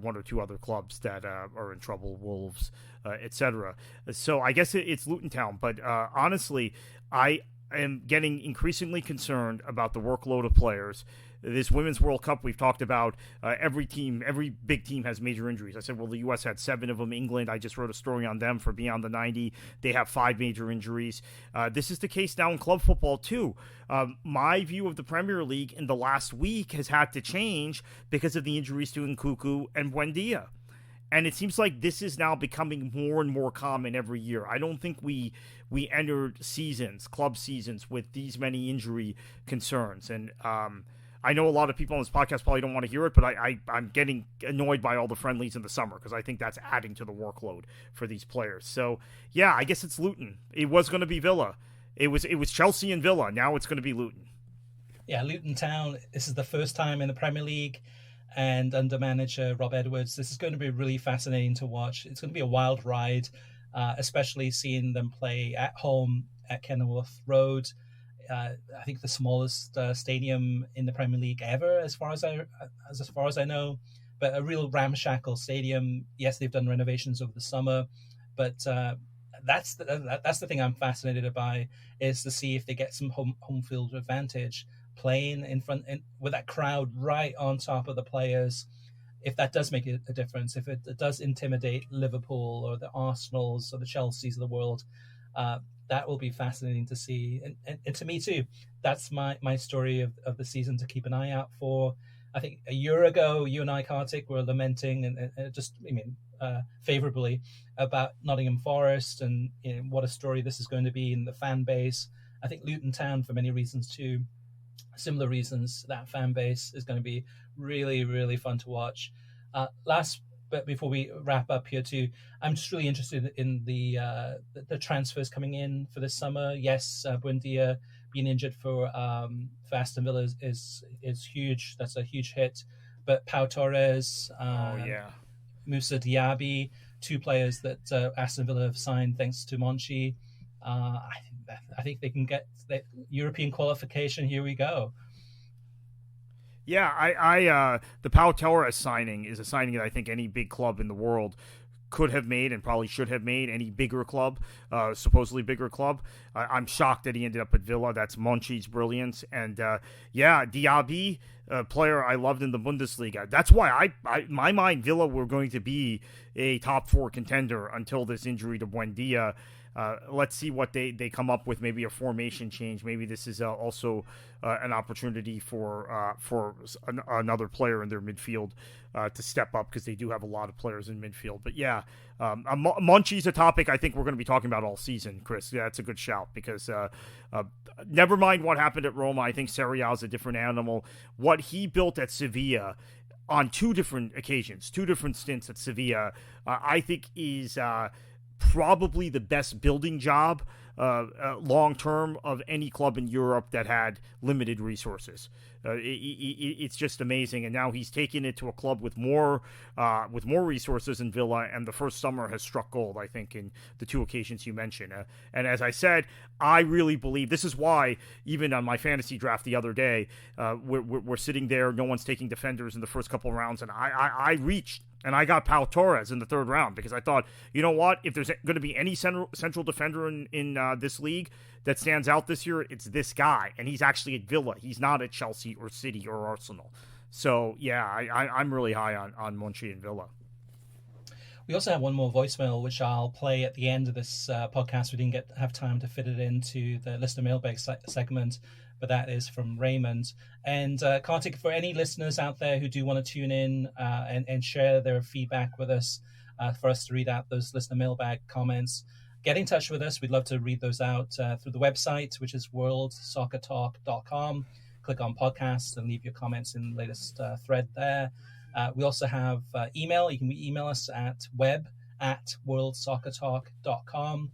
one or two other clubs that are in trouble, Wolves, etc. So I guess it's Luton Town. But honestly, I am getting increasingly concerned about the workload of players. This Women's World Cup we've talked about, every big team has major injuries. I said, well, the U.S. had 7 of them. England, I just wrote a story on them for Beyond the 90. They have 5 major injuries. This is the case now in club football, too. My view of the Premier League in the last week has had to change because of the injuries to Nkunku and Buendia. And it seems like this is now becoming more and more common every year. I don't think we entered club seasons, with these many injury concerns. And I know a lot of people on this podcast probably don't want to hear it, but I'm getting annoyed by all the friendlies in the summer because I think that's adding to the workload for these players. So, yeah, I guess it's Luton. It was going to be Villa. It was Chelsea and Villa. Now it's going to be Luton. Yeah, Luton Town. This is the first time in the Premier League, and under manager Rob Edwards, this is going to be really fascinating to watch. It's going to be a wild ride, especially seeing them play at home at Kenilworth Road. I think the smallest stadium in the Premier League ever, as far as I know, but a real ramshackle stadium. Yes, they've done renovations over the summer, but that's the thing I'm fascinated by, is to see if they get some home field advantage, playing in front with that crowd right on top of the players. If that does make a difference, if it does intimidate Liverpool or the Arsenals or the Chelseas of the world, that will be fascinating to see. And to me too, that's my story of the season to keep an eye out for. I think a year ago, you and I, Kartik, were lamenting and favorably about Nottingham Forest and what a story this is going to be in the fan base. I think Luton Town, for many reasons too, similar reasons, that fan base is going to be really, really fun to watch. Last but before we wrap up here too, I'm just really interested in the transfers coming in for this summer. Yes, Buendia being injured for Aston Villa is huge. That's a huge hit. But Pau Torres, Moussa Diaby, 2 players that Aston Villa have signed thanks to Monchi. I think they can get the European qualification. Here we go. Yeah, the Pau Torres signing is a signing that I think any big club in the world could have made and probably should have made. Any bigger club, supposedly bigger club. I'm shocked that he ended up at Villa. That's Monchi's brilliance. And Diaby, a player I loved in the Bundesliga. That's why my mind, Villa were going to be a top 4 contender until this injury to Buendia. Let's see what they come up with. Maybe a formation change. Maybe this is also an opportunity for another player in their midfield to step up, because they do have a lot of players in midfield. But yeah, Monchi's a topic I think we're going to be talking about all season, Chris. Yeah, that's a good shout, because never mind what happened at Roma. I think Serie A is a different animal. What he built at Sevilla on 2 different occasions, 2 different stints at Sevilla, I think is probably the best building job long term of any club in Europe that had limited resources. It's just amazing, and now he's taken it to a club with more resources in Villa, and the first summer has struck gold, I think, in the two occasions you mentioned. And as I said, I really believe this is why, even on my fantasy draft the other day, we're sitting there, no one's taking defenders in the first couple of rounds, and I reached. And I got Pau Torres in the third round because I thought, you know what? If there's going to be any central defender in this league that stands out this year, it's this guy. And he's actually at Villa. He's not at Chelsea or City or Arsenal. So, yeah, I'm really high on Monchi and Villa. We also have one more voicemail, which I'll play at the end of this podcast. We didn't have time to fit it into the listener mailbag segment, but that is from Raymond. And Kartik, for any listeners out there who do want to tune in and share their feedback with us, for us to read out those listener mailbag comments, get in touch with us. We'd love to read those out through the website, which is worldsoccertalk.com. Click on podcasts and leave your comments in the latest thread there. We also have email. You can email us at web@worldsoccertalk.com,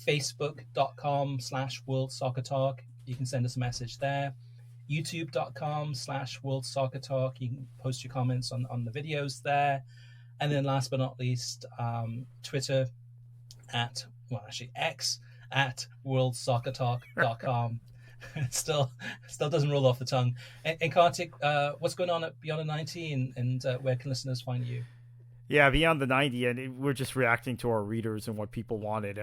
facebook.com/worldsoccertalk. You can send us a message there. youtube.com/worldsoccertalk. You can post your comments on the videos there. And then last but not least, Twitter X at worldsoccertalk.com. Still doesn't roll off the tongue. And Kartik, what's going on at Beyond the 90 and where can listeners find you? Yeah, Beyond the 90, and we're just reacting to our readers and what people wanted.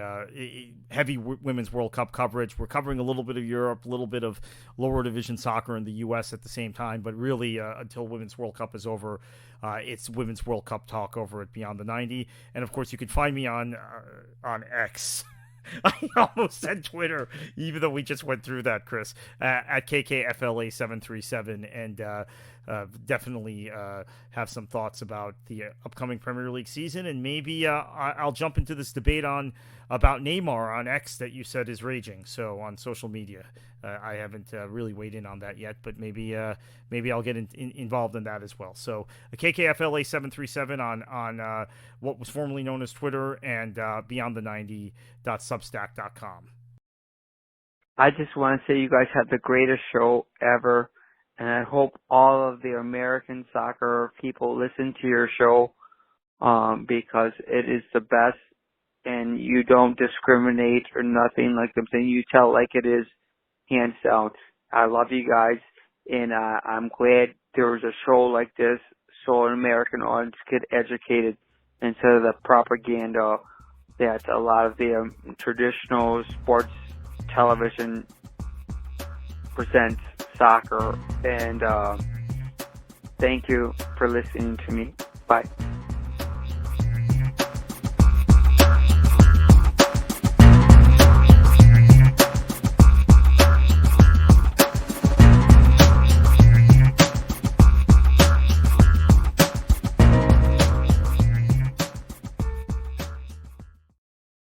Heavy Women's World Cup coverage. We're covering a little bit of Europe, a little bit of lower division soccer in the U.S. at the same time, but really until Women's World Cup is over, it's Women's World Cup talk over at Beyond the 90. And, of course, you can find me on X. I almost said Twitter, even though we just went through that, Chris, at KKFLA737, and definitely have some thoughts about the upcoming Premier League season, and maybe I'll jump into this debate about Neymar on X that you said is raging, so on social media. I haven't really weighed in on that yet, but maybe I'll get involved in that as well. So KKFLA737 on what was formerly known as Twitter, and beyondthe90.substack.com. I just want to say you guys have the greatest show ever, and I hope all of the American soccer people listen to your show because it is the best, and you don't discriminate or nothing like I'm saying. You tell like it is, hands down. I love you guys, and I'm glad there was a show like this so an American audience get educated instead of the propaganda that a lot of the traditional sports television presents soccer. And thank you for listening to me. Bye.